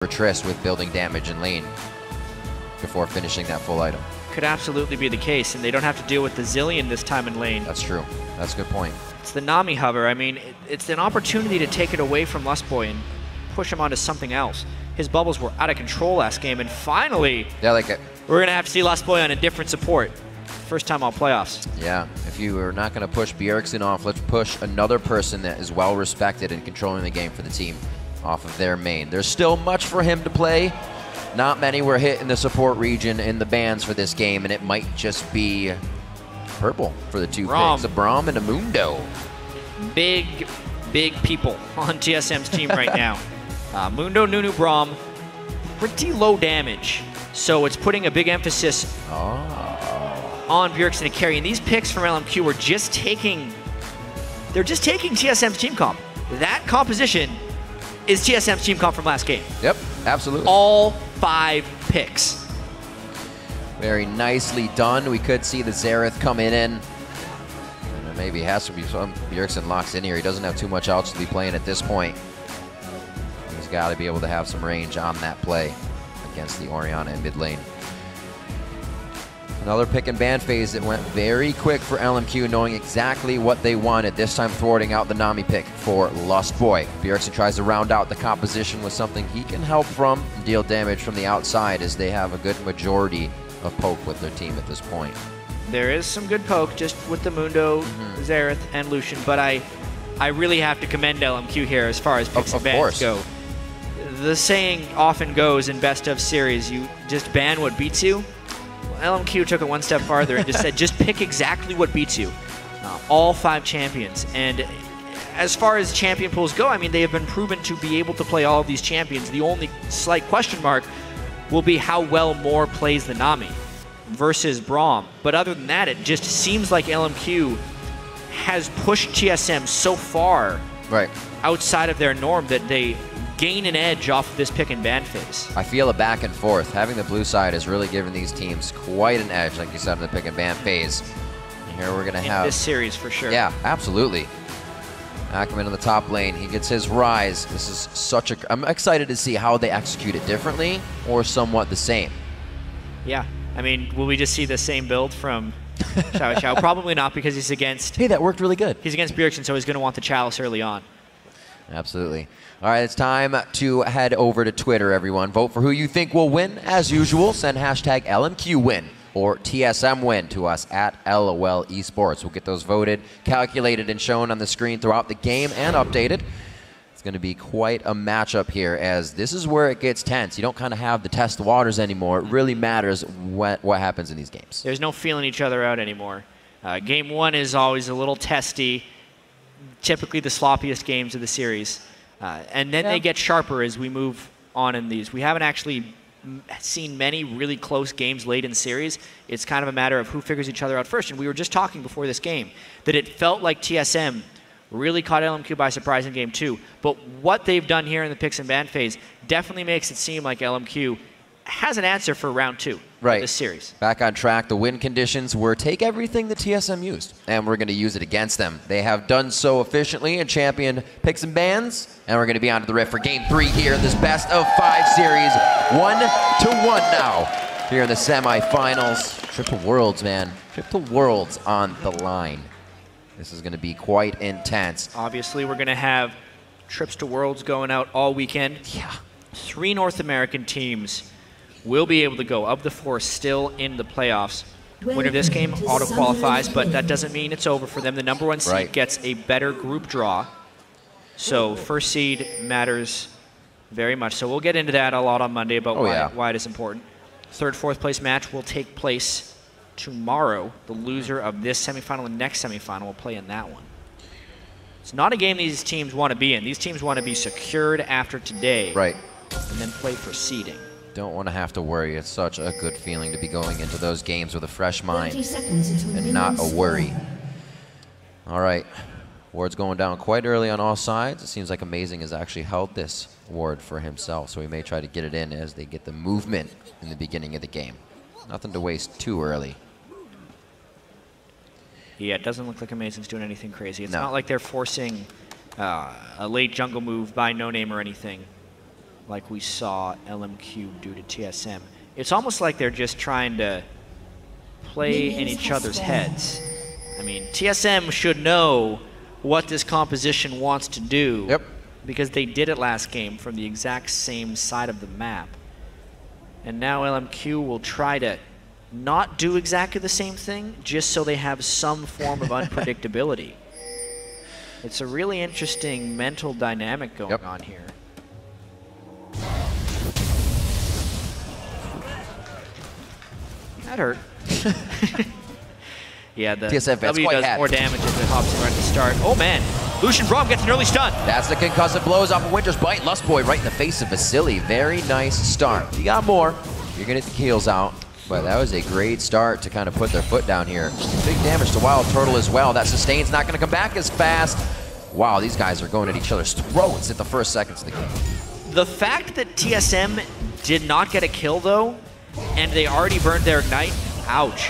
for Triss with building damage in lane before finishing that full item. Could absolutely be the case, and they don't have to deal with the Zilean this time in lane. That's true. That's a good point. It's the Nami hover. I mean, it's an opportunity to take it away from Lustboy and push him onto something else. His bubbles were out of control last game, and finally, Yeah, like it. we're going to have to see Lustboy on a different support. First time all playoffs. Yeah, if you are not going to push Bjergsen off, let's push another person that is well respected in controlling the game for the team off of their main. There's still much for him to play. Not many were hit in the support region in the bans for this game, and it might just be purple for the two picks, a Braum and a Mundo. Big people on TSM's team right now. Mundo, Nunu, Braum, pretty low damage. So it's putting a big emphasis on Bjergsen to carry. And these picks from LMQ were just taking, they're just taking TSM's team comp. That composition is TSM's team comp from last game. Yep, absolutely. All 5 picks. Very nicely done. We could see the Xerath coming in. And there maybe has to be some. Bjergsen locks in here. He doesn't have too much else to be playing at this point. He's got to be able to have some range on that play against the Orianna in mid lane. Another pick and ban phase that went very quick for LMQ, knowing exactly what they wanted, this time thwarting out the Nami pick for Lustboy. Bjergsen tries to round out the composition with something he can help from and deal damage from the outside, as they have a good majority of poke with their team at this point. There is some good poke just with the Mundo, Xerath, and Lucian, but I really have to commend LMQ here as far as picks and bans go. The saying often goes in best of series, you just ban what beats you. LMQ took it one step farther and just said, just pick exactly what beats you. All 5 champions. And as far as champion pools go, I mean, they have been proven to be able to play all of these champions. The only slight question mark will be how well Moore plays the Nami versus Braum. But other than that, it just seems like LMQ has pushed TSM so far outside of their norm that they gain an edge off of this pick and ban phase. I feel a back and forth. Having the blue side has really given these teams quite an edge, like you said, in the pick and ban phase. And here we're going to have this series for sure. Yeah, absolutely. Ackerman in the top lane, he gets his rise. This is such a... I'm excited to see how they execute it differently or somewhat the same. Yeah, I mean, will we just see the same build from Xiao? Probably not, because he's against... Hey, that worked really good. He's against Bjergsen, so he's going to want the Chalice early on. Absolutely. All right, it's time to head over to Twitter, everyone. Vote for who you think will win. As usual, send hashtag LMQWin or TSMWin to us at LOL Esports. We'll get those voted, calculated, and shown on the screen throughout the game and updated. It's going to be quite a matchup here, as this is where it gets tense. You don't kind of have the test the waters anymore. It really matters what happens in these games. There's no feeling each other out anymore. Game 1 is always a little testy, typically the sloppiest games of the series. And then they get sharper as we move on in these. We haven't actually seen many really close games late in the series. It's kind of a matter of who figures each other out first. And we were just talking before this game that it felt like TSM really caught LMQ by surprise in Game 2. But what they've done here in the picks and ban phase definitely makes it seem like LMQ has an answer for round 2 of this series. Back on track. The win conditions were take everything that TSM used, and we're going to use it against them. They have done so efficiently in champion picks and bans, and we're going to be on to the riff for Game 3 here in this best of 5 series. 1-1 now here in the semifinals. Triple Worlds, man. Triple Worlds on the line. This is going to be quite intense. Obviously, we're going to have trips to Worlds going out all weekend. Yeah. 3 North American teams will be able to go, of the 4 still in the playoffs. Winner of this game auto-qualifies, but that doesn't mean it's over for them. The number 1 seed gets a better group draw. So first seed matters very much. So we'll get into that a lot on Monday about why it is important. 3rd, 4th place match will take place tomorrow. The loser of this semifinal and next semifinal will play in that one. It's not a game these teams want to be in. These teams want to be secured after today. And then play for seeding. Don't want to have to worry. It's such a good feeling to be going into those games with a fresh mind and not a worry. All right. Ward's going down quite early on all sides. It seems like Amazing has actually held this ward for himself, so he may try to get it in as they get the movement in the beginning of the game. Nothing to waste too early. Yeah, it doesn't look like Amazing's doing anything crazy. It's not like they're forcing a late jungle move by No Name or anything. like we saw LMQ do to TSM. It's almost like they're just trying to play in each other's heads. I mean, TSM should know what this composition wants to do. Yep. Because they did it last game from the exact same side of the map. And now LMQ will try to not do exactly the same thing, just so they have some form of unpredictability. It's a really interesting mental dynamic going on here. That hurt. Yeah, the TSM W does more damage if it hops in right at the start. Oh man, Lucian Braum gets an early stun. That's the concussive blows off of Winter's Bite. Lustboy right in the face of Vasily. Very nice start. You got more. You're gonna get the kills out. But that was a great start to kind of put their foot down here. Big damage to Wild Turtle as well. That sustain's not gonna come back as fast. Wow, these guys are going at each other's throats at the first seconds of the game. The fact that TSM did not get a kill though, and they already burned their Ignite, ouch,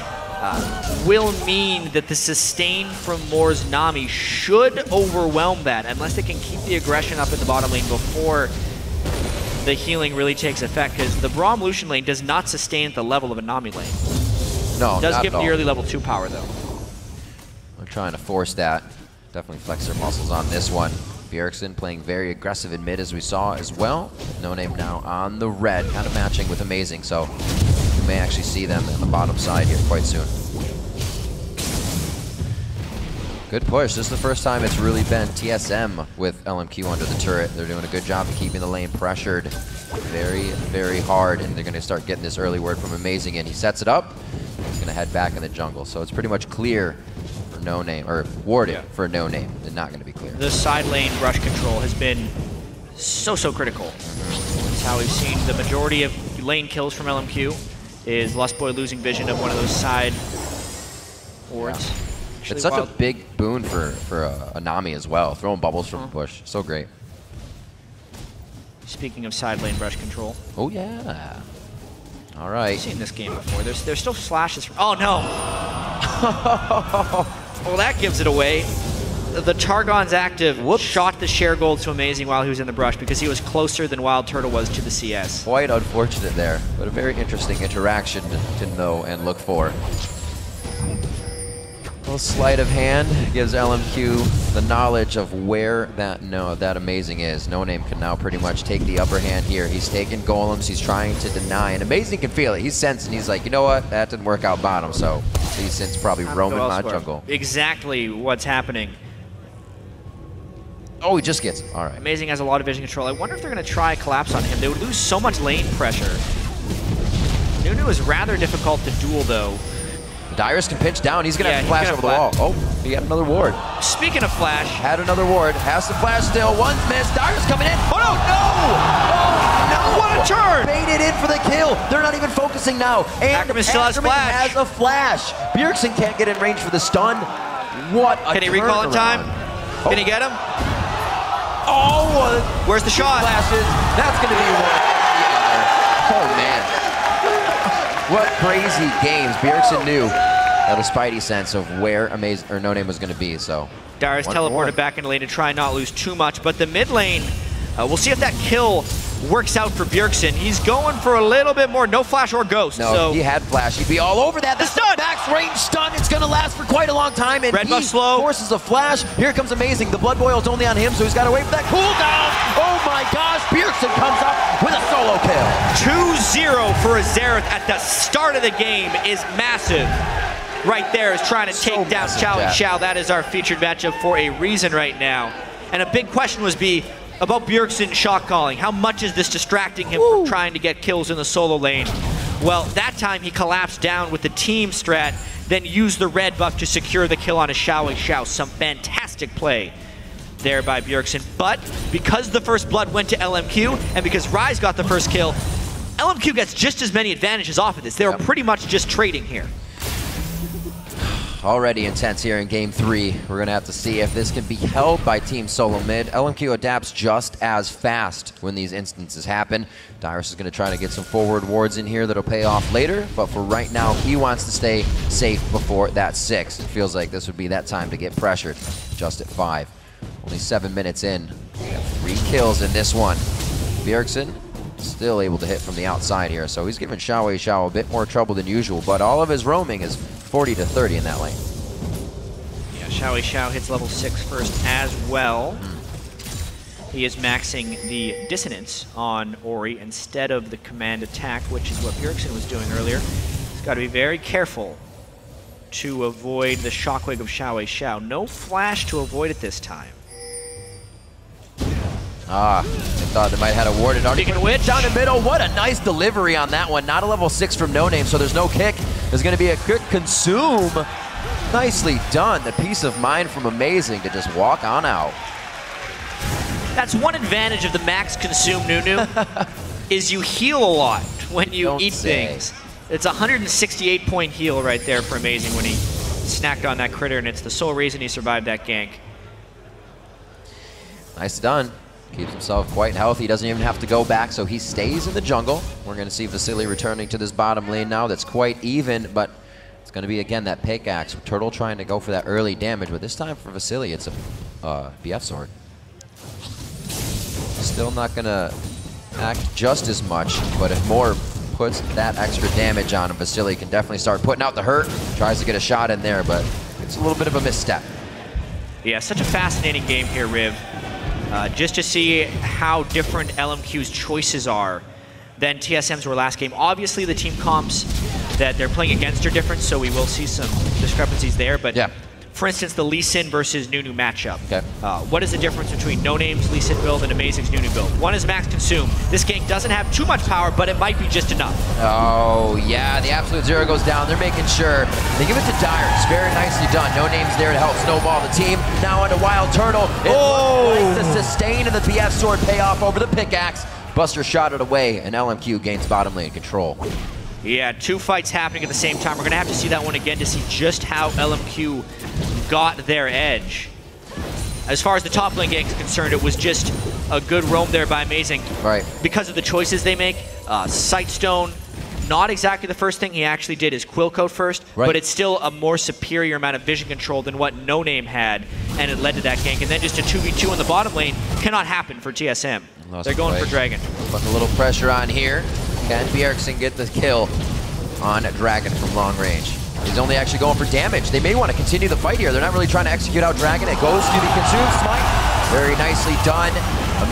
will mean that the sustain from Moore's Nami should overwhelm that, unless they can keep the aggression up in the bottom lane before the healing really takes effect, because the Braum Lucian lane does not sustain at the level of a Nami lane. No, it does give the early level 2 power though. They're trying to force that. Definitely flex their muscles on this one. Bjergsen playing very aggressive in mid as we saw as well. No Name now on the red, kind of matching with Amazing, so we may actually see them on the bottom side here quite soon. Good push. This is the first time it's really been TSM with LMQ under the turret. They're doing a good job of keeping the lane pressured very, very hard, and they're going to start getting this early word from Amazing in. He sets it up. He's going to head back in the jungle, so it's pretty much clear for No Name, or warded for No Name. It's not going to be clear. The side lane rush control has been so critical. That's how we've seen the majority of lane kills from LMQ, is Lustboy losing vision of one of those side wards. Yeah. It's such a big boon for a Nami as well, throwing bubbles from the bush. So great. Speaking of side lane rush control. Oh yeah. All right. I've seen this game before. There's still flashes from, oh no! Well, that gives it away. The Targon's active shot the share gold to Amazing while he was in the brush because he was closer than Wild Turtle was to the CS. Quite unfortunate there, but a very interesting interaction to know and look for. A little sleight of hand gives LMQ the knowledge of where that Amazing is. No Name can now pretty much take the upper hand here. He's taking golems, he's trying to deny, and Amazing can feel it. He's sensing, he's like, you know what, that didn't work out bottom, so he's since probably roaming my jungle. Exactly what's happening. Oh, he just gets it. All right. Amazing has a lot of vision control. I wonder if they're going to try collapse on him. They would lose so much lane pressure. Nunu is rather difficult to duel, though. Dyrus can pinch down. He's going to have to flash over the wall. Oh, he had another ward. Speaking of flash. Had another ward. Has to flash still. One's missed. Dyrus coming in. Oh, no! No! Oh, no! What a turn! Baited in for the kill. They're not even focusing now. And Ackerman still has flash. Has a flash. Bjergsen can't get in range for the stun. What a Can he recall in time? Can he get him? Oh! Where's the shot? Flashes. That's going to be one. Oh, man. What crazy games. Bjergsen knew that a spidey sense of where Amazing or No Name was going to be, so. Dyrus teleported back into lane to try and not lose too much, but the mid lane, we'll see if that kill works out for Bjergsen. He's going for a little bit more. No flash or ghost. No, so he had flash. He'd be all over that. The stun! Max range stun. It's going to last for quite a long time, and red buff slow. Forces a flash. Here comes Amazing. The blood boil's only on him, so he's got to wait for that cooldown. Oh my gosh, Bjergsen comes up with a solo kill. 2-0 for a Xerath at the start of the game is massive. Right there is trying to take down Xiao and Xiao. That is our featured matchup for a reason right now. And a big question was about Bjergsen shot calling. How much is this distracting him from trying to get kills in the solo lane? Well, that time he collapsed down with the team strat, then used the red buff to secure the kill on a Xiao and Xiao. Some fantastic play there by Bjergsen. But because the first blood went to LMQ, and because Ryze got the first kill, LMQ gets just as many advantages off of this. They were pretty much just trading here. Already intense here in game 3. We're going to have to see if this can be held by Team Solo Mid. LMQ adapts just as fast when these instances happen. Dyrus is going to try to get some forward wards in here that'll pay off later, but for right now, he wants to stay safe before that 6. It feels like this would be that time to get pressured, just at 5. Only 7 minutes in. We have 3 kills in this one. Bjergsen Still able to hit from the outside here, so he's giving Xiao a bit more trouble than usual, but all of his roaming is 40 to 30 in that lane. Yeah, Xiao hits level 6 first as well. He is maxing the dissonance on Ori instead of the command attack, which is what Bjergsen was doing earlier. He's got to be very careful to avoid the shockwave of Xiao. No flash to avoid it this time. I thought they might have had a warded already. Down the middle, what a nice delivery on that one. Not a level 6 from No Name, so there's no kick. There's going to be a quick consume. Nicely done. The peace of mind from Amazing to just walk on out. That's one advantage of the max consume Nunu, is you heal a lot when you eat things. It's a 168-point heal right there for Amazing when he snacked on that critter, and it's the sole reason he survived that gank. Nice done. Keeps himself quite healthy. He doesn't even have to go back, so he stays in the jungle. We're going to see Vasily returning to this bottom lane now. That's quite even, but it's going to be, again, that pickaxe. Turtle trying to go for that early damage, but this time for Vasily, it's a BF sword. Still not going to act just as much, but if more puts that extra damage on him, Vasily can definitely start putting out the hurt. Tries to get a shot in there, but it's a little bit of a misstep. Yeah, such a fascinating game here, Riv. Just to see how different LMQ's choices are than TSM's were last game. Obviously, the team comps that they're playing against are different, so we will see some discrepancies there. But yeah. For instance, the Lee Sin versus Nunu matchup. Okay. What is the difference between No Name's Lee Sin build and Amazing's Nunu build? One is max consume. This gank doesn't have too much power, but it might be just enough. Oh, yeah, the Absolute Zero goes down. They're making sure. They give it to Dire. It's very nicely done. No Name's there to help snowball the team. Now onto Wild Turtle. It looks like the sustain and the BF sword pay off over the pickaxe. Buster shot it away, and LMQ gains bottom lane control. Yeah, two fights happening at the same time. We're going to have to see that one again to see just how LMQ got their edge. As far as the top lane gank is concerned, it was just a good roam there by Amazing. Right. Because of the choices they make. Sightstone, not exactly the first thing he actually did is Quill Coat first, but it's still a more superior amount of vision control than what No Name had, and it led to that gank. And then just a 2v2 in the bottom lane cannot happen for TSM. They're going for Dragon. Putting a little pressure on here. Can Bjergsen get the kill on Dragon from long range? He's only actually going for damage. They may want to continue the fight here. They're not really trying to execute out Dragon. It goes to the Consume Smite. Very nicely done.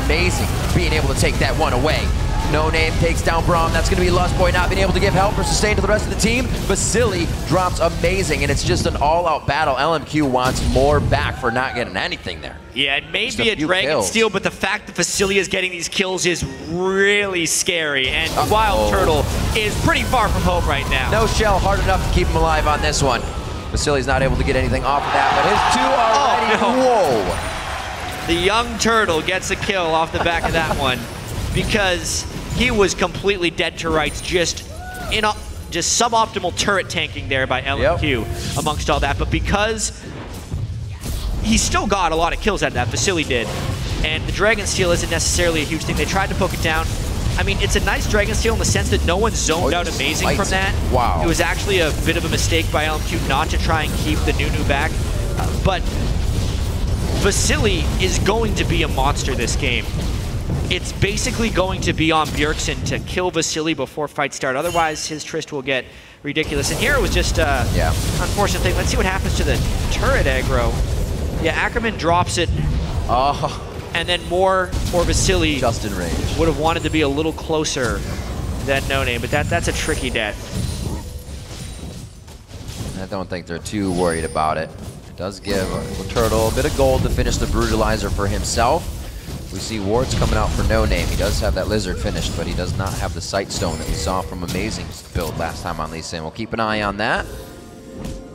Amazing being able to take that one away. No Name takes down Braum. That's going to be Lustboy not being able to give help or sustain to the rest of the team. Vasily drops Amazing, and it's just an all-out battle. LMQ wants more back for not getting anything there. Yeah, it may be a Dragon steal, but the fact that Vasily is getting these kills is really scary, and Wild Turtle is pretty far from home right now. No shell hard enough to keep him alive on this one. Vasily's not able to get anything off of that, but his two already. Whoa! The young Turtle gets a kill off the back of that one because he was completely dead to rights, just suboptimal turret tanking there by LMQ amongst all that. But because he still got a lot of kills out of that, Vasily did, and the Dragon Steal isn't necessarily a huge thing. They tried to poke it down. I mean, it's a nice Dragon Steal in the sense that no one zoned out Amazing from that. Wow. It was actually a bit of a mistake by LMQ not to try and keep the Nunu back. But Vasily is going to be a monster this game. It's basically going to be on Bjergsen to kill Vasily before fights start. Otherwise, his Trist will get ridiculous. And here it was just an unfortunate thing. Let's see what happens to the turret aggro. Yeah, Ackerman drops it. And then more for Vasily. Just in range. Would have wanted to be a little closer than No Name, but that's a tricky death. I don't think they're too worried about it. It does give Turtle a bit of gold to finish the Brutalizer for himself. We see wards coming out for No Name. He does have that Lizard finished, but he does not have the Sightstone that we saw from Amazing's build last time on Lee Sin. We'll keep an eye on that.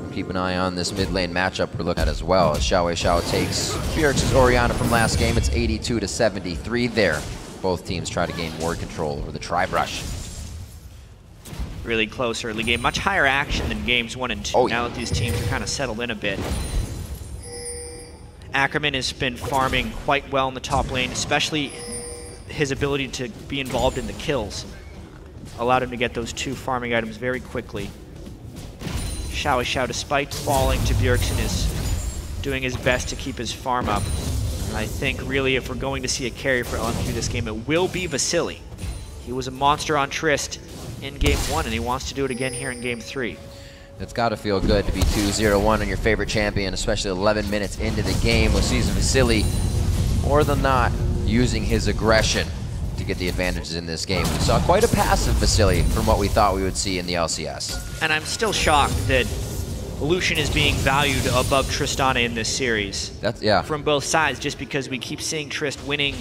We'll keep an eye on this mid lane matchup we're looking at as well. As Xiao takes Bjergsen's Orianna from last game. It's 82 to 73 there. Both teams try to gain ward control over the Tri-Brush. Really close early game. Much higher action than games 1 and 2. Now that these teams are kind of settled in a bit. Ackerman has been farming quite well in the top lane, especially his ability to be involved in the kills. Allowed him to get those 2 farming items very quickly. Xiao, despite falling to Bjergsen, is doing his best to keep his farm up. I think really if we're going to see a carry for LMQ this game, it will be Vasily. He was a monster on Trist in Game 1, and he wants to do it again here in Game 3. It's got to feel good to be 2-0-1 on your favorite champion, especially 11 minutes into the game with Cesar Vasily, more than not, using his aggression to get the advantages in this game. We saw quite a passive Vasily from what we thought we would see in the LCS. And I'm still shocked that Lucian is being valued above Tristana in this series. Yeah. From both sides, just because we keep seeing Trist winning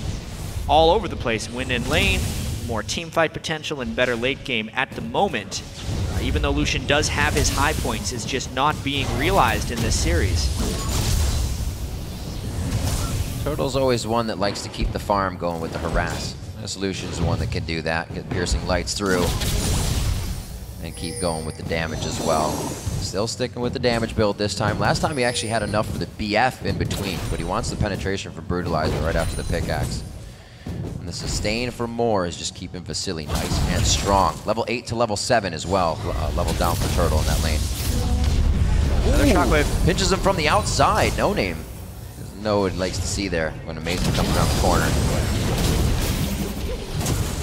all over the place. Win in lane, more team fight potential, and better late game. At the moment, even though Lucian does have his high points, it's just not being realized in this series. Turtle's always one that likes to keep the farm going with the harass. This Lucian's the one that can do that, get piercing lights through, and keep going with the damage as well. Still sticking with the damage build this time. Last time he actually had enough for the BF in between, but he wants the penetration for Brutalizer right after the pickaxe. And the sustain for more is just keeping Vasily nice and strong. Level 8 to level 7 as well, level down for Turtle in that lane. Another Shockwave. Pinches him from the outside, No Name. No one likes to see there when Amazing comes around the corner.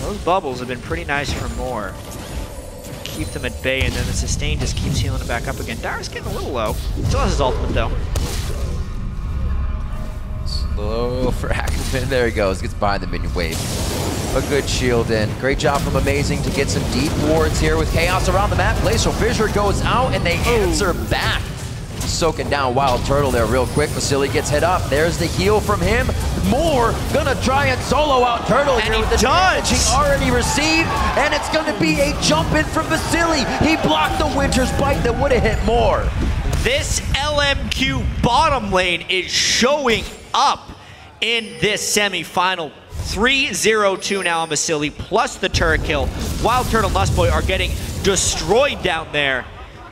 Those bubbles have been pretty nice for more. Keep them at bay, and then the sustain just keeps healing it back up again. Darius getting a little low. Still has his ultimate though. Slow for Ackerman. There he goes. Gets behind the minion wave. A good shield in. Great job from Amazing to get some deep wards here with Chaos around the map. Glacial Fissure goes out, and they answer back. Soaking down Wild Turtle there real quick. Vasily gets hit up. There's the heal from him. More gonna try and solo out Turtle and here he with the damage he already received, and it's gonna be a jump in from Vasily. He blocked the Winter's Bite that would have hit More. This LMQ bottom lane is showing up in this semi-final. 3-0-2 now on Vasily, plus the turret kill. Wild Turtle and Lustboy are getting destroyed down there.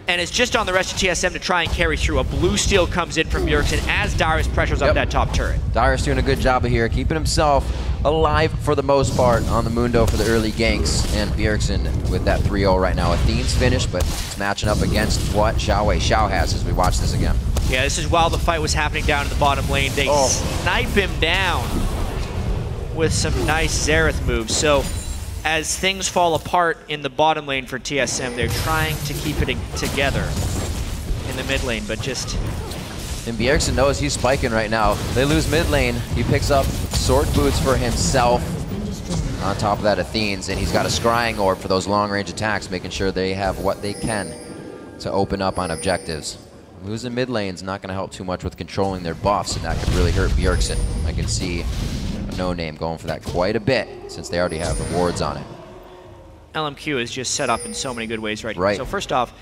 And it's just on the rest of TSM to try and carry through. A blue steel comes in from Bjergsen as Darius pressures up that top turret. Darius doing a good job of here, keeping himself alive for the most part on the Mundo for the early ganks. And Bjergsen with that 3-0 right now. Athene's finished, but it's matching up against what Xiao has as we watch this again. Yeah, this is while the fight was happening down in the bottom lane. They snipe him down with some nice Xerath moves. So as things fall apart in the bottom lane for TSM, they're trying to keep it together in the mid lane, but just... And Bjergsen knows he's spiking right now. They lose mid lane. He picks up sword boots for himself on top of that Athene's, and he's got a scrying orb for those long range attacks, making sure they have what they can to open up on objectives. Losing mid lane's not going to help too much with controlling their buffs, and that could really hurt Bjergsen. I can see No Name going for that quite a bit since they already have the wards on it. LMQ is just set up in so many good ways right now. So first off,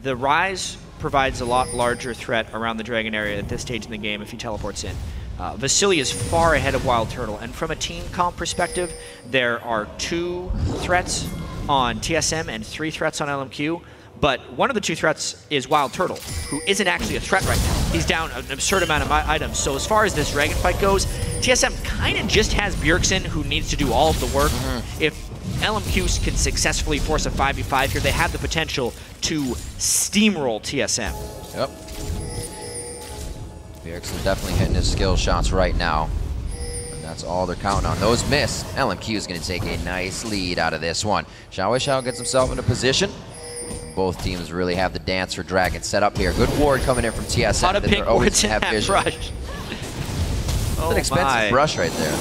the Rise provides a lot larger threat around the Dragon area at this stage in the game if he teleports in. Vasily is far ahead of Wild Turtle, and from a team comp perspective, there are 2 threats on TSM and 3 threats on LMQ. But one of the 2 threats is Wild Turtle, who isn't actually a threat right now. He's down an absurd amount of items. So as far as this Dragon fight goes, TSM kind of just has Bjergsen, who needs to do all of the work. If LMQ can successfully force a 5v5 here, they have the potential to steamroll TSM. Yep. Bjergsen definitely hitting his skill shots right now. And that's all they're counting on. Those miss. LMQ is going to take a nice lead out of this one. Xiao gets himself into position. Both teams really have the dance for Dragon set up here. Good ward coming in from TSM. A lot of pink wards in that brush. Oh, an expensive brush right there.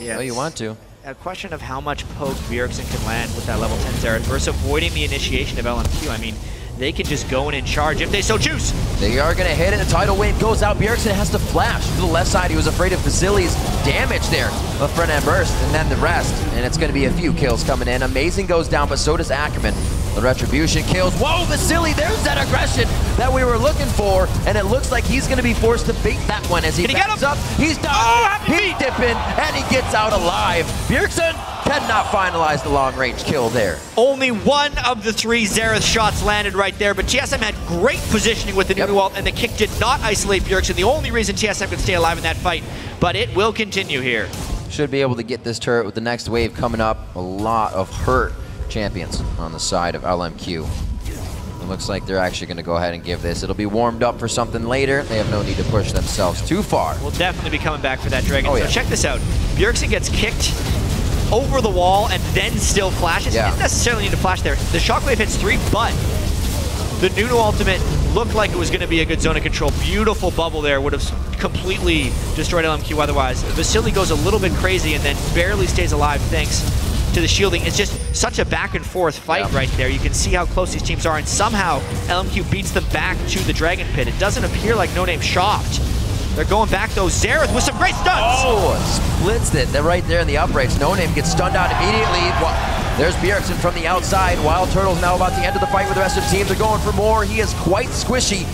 Yeah. Oh, you want to. A question of how much poke Bjergsen can land with that level 10 Xerath versus avoiding the initiation of LMQ. I mean, they can just go in and charge if they so choose. They are going to hit it. The tidal wave goes out. Bjergsen has to flash to the left side. He was afraid of Vasily's damage there. A front end burst, and then the rest. And it's going to be a few kills coming in. Amazing goes down, but so does Ackerman. The Retribution kills. Whoa, Vasily, there's that aggression that we were looking for. And it looks like he's going to be forced to bait that one as he backs up. He's done. Oh, he's dipping, and he gets out alive. Bjergsen cannot finalize the long-range kill there. Only one of the 3 Xerath shots landed right there, but TSM had great positioning with the Nunu ult, and the kick did not isolate Bjergsen. The only reason TSM could stay alive in that fight, but it will continue here. Should be able to get this turret with the next wave coming up. A lot of hurt champions on the side of LMQ. It looks like they're actually going to go ahead and give this. It'll be warmed up for something later. They have no need to push themselves too far. We'll definitely be coming back for that Dragon. Oh, so yeah. check this out. Bjergsen gets kicked over the wall and then still flashes. Yeah. He didn't necessarily need to flash there. The Shockwave hits 3, but the Nunu ultimate looked like it was going to be a good zone of control. Beautiful bubble there. Would have completely destroyed LMQ otherwise. Vasily goes a little bit crazy and then barely stays alive thanks to the shielding. It's just such a back and forth fight right there. You can see how close these teams are, and somehow LMQ beats them back to the Dragon Pit. It doesn't appear like No Name shocked. They're going back though. Xerath with some great stuns. Oh, splits it. They're right there in the uprights. No Name gets stunned out immediately. There's Bjergsen from the outside. Wild Turtle's now about to enter the fight with the rest of the team. They're going for more. He is quite squishy.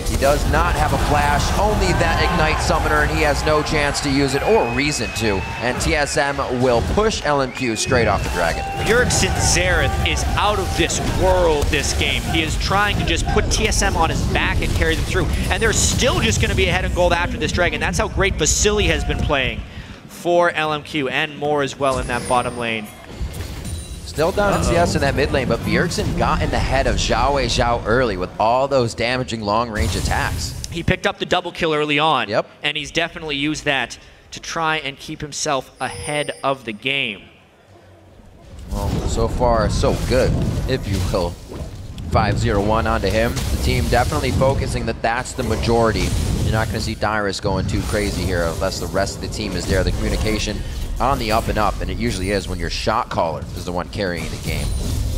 He does not have a flash, only that Ignite Summoner, and he has no chance to use it or reason to. And TSM will push LMQ straight off the Dragon. Bjergsen Xerath is out of this world this game. He is trying to just put TSM on his back and carry them through. And they're still just going to be ahead in gold after this Dragon. That's how great Vasily has been playing for LMQ, and more as well in that bottom lane. Still down in CS in that mid lane, but Bjergsen got in the head of Zhao early with all those damaging long-range attacks. He picked up the double kill early on, Yep. and he's definitely used that to try and keep himself ahead of the game. Well, so far, so good, if you will. 5-0-1 onto him. The team definitely focusing that that's the majority. You're not going to see Dyrus going too crazy here unless the rest of the team is there. The communication on the up and up, and it usually is when your shot caller is the one carrying the game.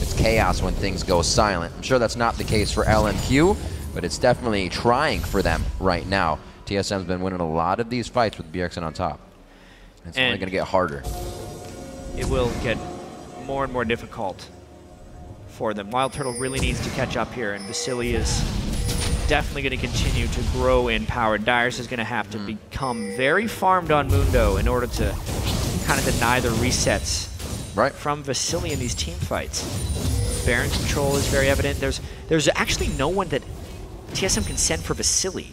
It's chaos when things go silent. I'm sure that's not the case for LMQ, but it's definitely trying for them right now. TSM's been winning a lot of these fights with Bjergsen on top. It's only going to get harder. It will get more and more difficult for them. Wild Turtle really needs to catch up here, and Vasily is definitely going to continue to grow in power. Dyrus is going to have to become very farmed on Mundo in order to kind of deny the resets from Vasily in these team fights. Baron control is very evident. There's actually no one that TSM can send for Vasily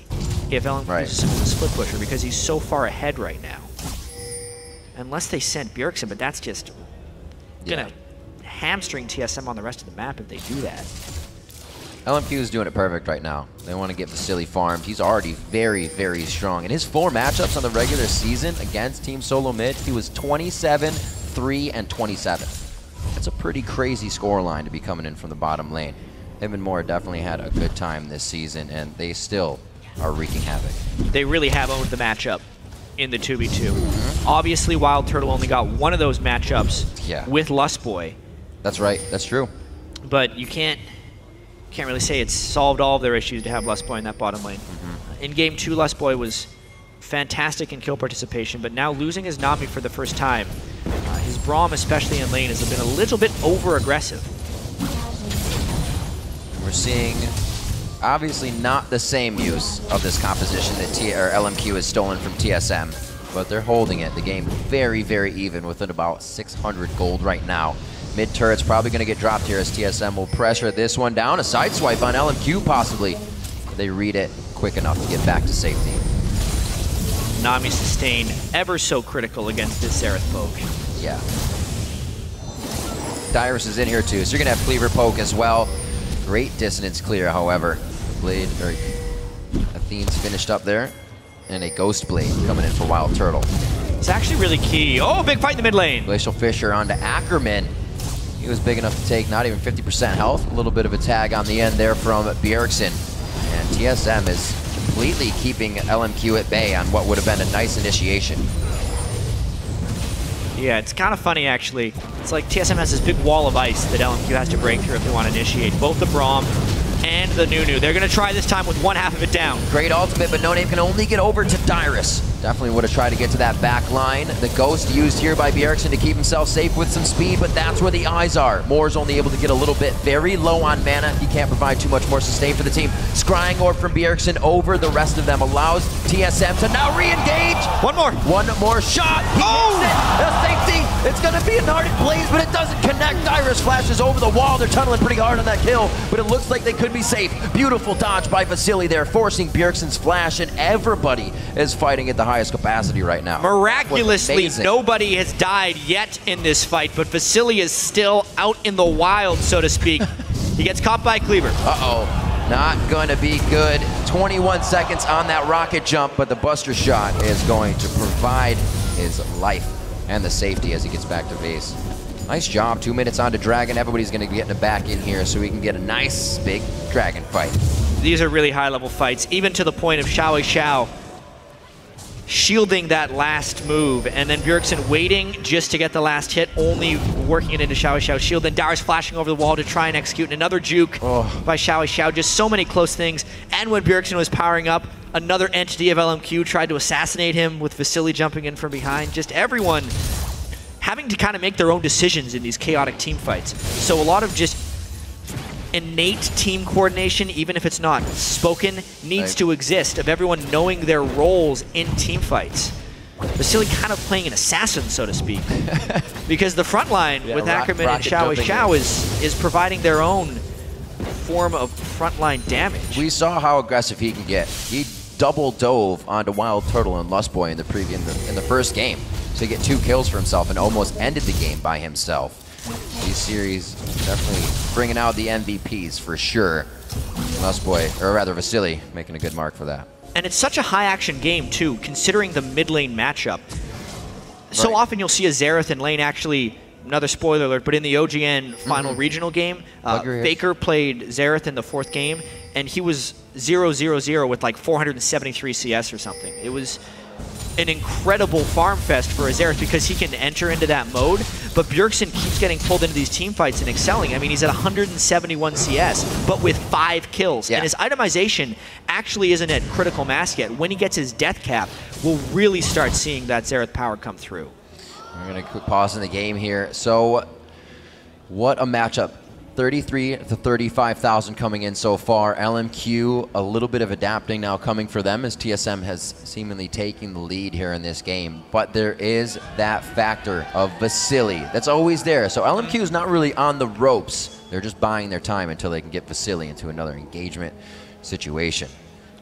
if LMQ uses him as a split pusher, because he's so far ahead right now. Unless they sent Bjergsen, but that's just gonna hamstring TSM on the rest of the map if they do that. LMQ is doing it perfect right now. They want to get Vasily farmed. He's already very, very strong. In his 4 matchups on the regular season against Team Solo Mid, he was 27, 3, and 27. That's a pretty crazy scoreline to be coming in from the bottom lane. Him and Moore definitely had a good time this season, and they still are wreaking havoc. They really have owned the matchup in the 2v2. Obviously, Wild Turtle only got one of those matchups with Lustboy. That's right. That's true. But you can't really say it's solved all of their issues to have Lustboy in that bottom lane. In Game 2, Lustboy was fantastic in kill participation, but now losing his Nami for the first time, his Braum, especially in lane, has been a little bit over-aggressive. We're seeing, obviously, not the same use of this composition that LMQ has stolen from TSM, but they're holding it. The game very, very even, within about 600 gold right now. Mid turret's probably going to get dropped here as TSM will pressure this one down. A side swipe on LMQ possibly. They read it quick enough to get back to safety. Nami sustain ever so critical against this Xerath poke. Yeah. Dyrus is in here too, so you're going to have Cleaver poke as well. Great dissonance clear, however. Blade, or Athene's finished up there. And a Ghost Blade coming in for Wild Turtle. It's actually really key. Oh, big fight in the mid lane. Glacial Fissure onto Ackerman. He was big enough to take not even 50% health. A little bit of a tag on the end there from Bjergsen. And TSM is completely keeping LMQ at bay on what would have been a nice initiation. Yeah, it's kind of funny actually. It's like TSM has this big wall of ice that LMQ has to break through if they want to initiate. Both the Braum and the Nunu. They're going to try this time with one half of it down. Great ultimate, but No Name can only get over to Dyrus. Definitely would have tried to get to that back line. The Ghost used here by Bjergsen to keep himself safe with some speed, but that's where the eyes are. Moore's only able to get a little bit very low on mana. He can't provide too much more sustain for the team. Scrying Orb from Bjergsen over the rest of them allows TSM to now re-engage. One more shot. He hits it. The safety. It's going to be an Ardent Blaze, but it doesn't connect. Dyrus flashes over the wall. They're tunneling pretty hard on that kill, but it looks like they could be safe. Beautiful dodge by Vasily there, forcing Bjergsen's flash, and everybody is fighting at the highest capacity right now. Miraculously, nobody has died yet in this fight, but Vasily is still out in the wild, so to speak. He gets caught by Kleber. Uh-oh, not going to be good. 21 seconds on that rocket jump, but the buster shot is going to provide his life and the safety as he gets back to base. Nice job, 2 minutes on to Dragon. Everybody's going to be getting back in here so we can get a nice big Dragon fight. These are really high-level fights, even to the point of Xiao shielding that last move, and then Bjergsen waiting just to get the last hit, only working it into Xiao's shield. Then Darius flashing over the wall to try and execute another juke by Xiao. Just so many close things. And when Bjergsen was powering up, another entity of LMQ tried to assassinate him with Vasily jumping in from behind. Just everyone having to kind of make their own decisions in these chaotic team fights. So a lot of just innate team coordination, even if it's not spoken, needs to exist, of everyone knowing their roles in team fights. Vasily kind of playing an assassin, so to speak, because the front line with Ackerman and Xiao is providing their own form of frontline damage. We saw how aggressive he can get. He double dove onto Wild Turtle and Lustboy in the first game to get 2 kills for himself and almost ended the game by himself. These series definitely bringing out the MVPs for sure. Lustboy, or rather Vasily, making a good mark for that. And it's such a high-action game, too, considering the mid-lane matchup. So often you'll see a Xerath in lane actually, another spoiler alert, but in the OGN final regional game, Faker played Xerath in the 4th game, and he was 0-0-0 with like 473 CS or something. It was an incredible farm fest for a Xerath because he can enter into that mode, but Bjergsen keeps getting pulled into these team fights and excelling. I mean, he's at 171 CS, but with 5 kills. And his itemization actually isn't at critical mass yet. When he gets his death cap, we'll really start seeing that Xerath power come through. We're going to quick pause in the game here. So, what a matchup. 33 to 35,000 coming in so far. LMQ, a little bit of adapting now coming for them as TSM has seemingly taken the lead here in this game. But there is that factor of Vasily that's always there. So LMQ is not really on the ropes. They're just buying their time until they can get Vasily into another engagement situation.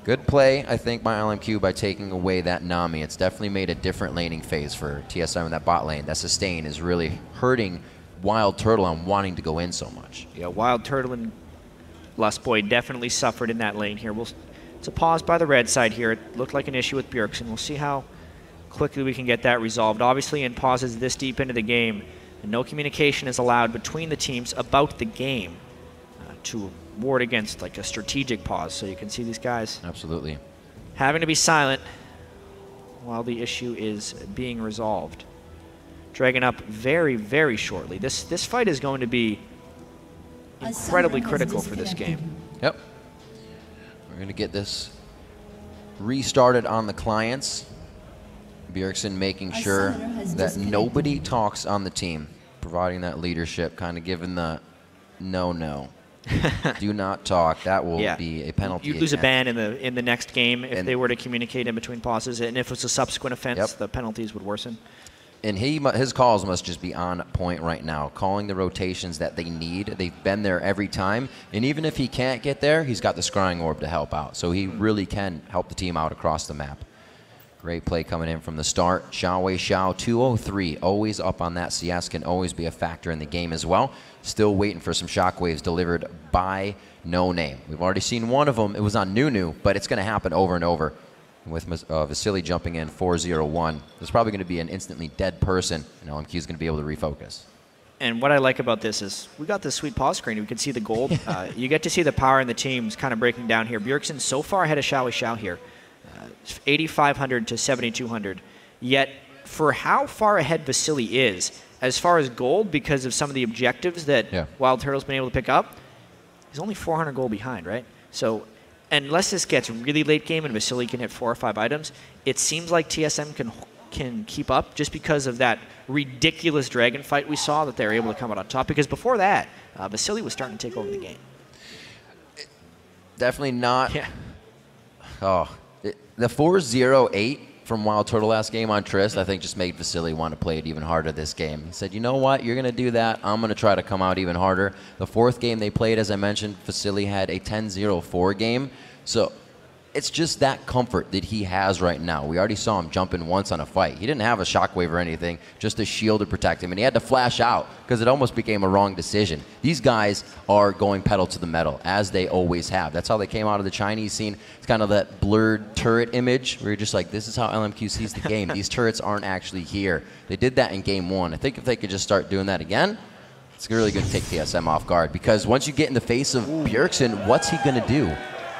Good play, I think, by LMQ by taking away that Nami. It's definitely made a different laning phase for TSM in that bot lane. That sustain is really hurting Wild Turtle on wanting to go in so much. Yeah, Wild Turtle and Lustboy definitely suffered in that lane here. It's a pause by the red side here. It looked like an issue with Bjergsen. We'll see how quickly we can get that resolved. Obviously, in pauses this deep into the game, no communication is allowed between the teams about the game to ward against like a strategic pause. So you can see these guys absolutely having to be silent while the issue is being resolved. Dragon up very, very shortly. This fight is going to be incredibly critical for this game. Yep. We're going to get this restarted on the clients. Bjergsen making sure that nobody talks on the team, providing that leadership, kind of giving the no. Do not talk. That will be a penalty. You'd lose a ban in the next game if they were to communicate in between pauses, and if it's a subsequent offense, the penalties would worsen. And his calls must just be on point right now, calling the rotations that they need. They've been there every time. And even if he can't get there, he's got the Scrying Orb to help out. So he really can help the team out across the map. Great play coming in from the start. Xiao, 203, always up on that CS, can always be a factor in the game as well. Still waiting for some shockwaves delivered by No Name. We've already seen one of them. It was on Nunu, but it's going to happen over and over. With Vasily jumping in 4-0-1, there's probably going to be an instantly dead person, and LMQ is going to be able to refocus. And what I like about this is we got this sweet pause screen. We can see the gold. You get to see the power in the teams kind of breaking down here. Bjergsen so far ahead of Xiao here, 8,500 to 7,200. Yet for how far ahead Vasily is, as far as gold, because of some of the objectives that Wild Turtle's been able to pick up, he's only 400 gold behind, right? So unless this gets really late game and Vasily can hit 4 or 5 items, it seems like TSM can keep up just because of that ridiculous dragon fight we saw that they were able to come out on top. Because before that, Vasily was starting to take over the game. Definitely not. Yeah. The 4-0-8 from Wild Turtle last game on Trist, I think just made Vasily want to play it even harder this game. He said, you know what, you're going to do that. I'm going to try to come out even harder. The 4th game they played, as I mentioned, Vasily had a 10-0-4 game. So it's just that comfort that he has right now. We already saw him jumping once on a fight. He didn't have a shockwave or anything, just a shield to protect him, and he had to flash out because it almost became a wrong decision. These guys are going pedal to the metal, as they always have. That's how they came out of the Chinese scene. It's kind of that blurred turret image where you're just like, this is how LMQ sees the game. These turrets aren't actually here. They did that in game 1. I think if they could just start doing that again, it's really going to take TSM off guard, because once you get in the face of Bjergsen, what's he going to do?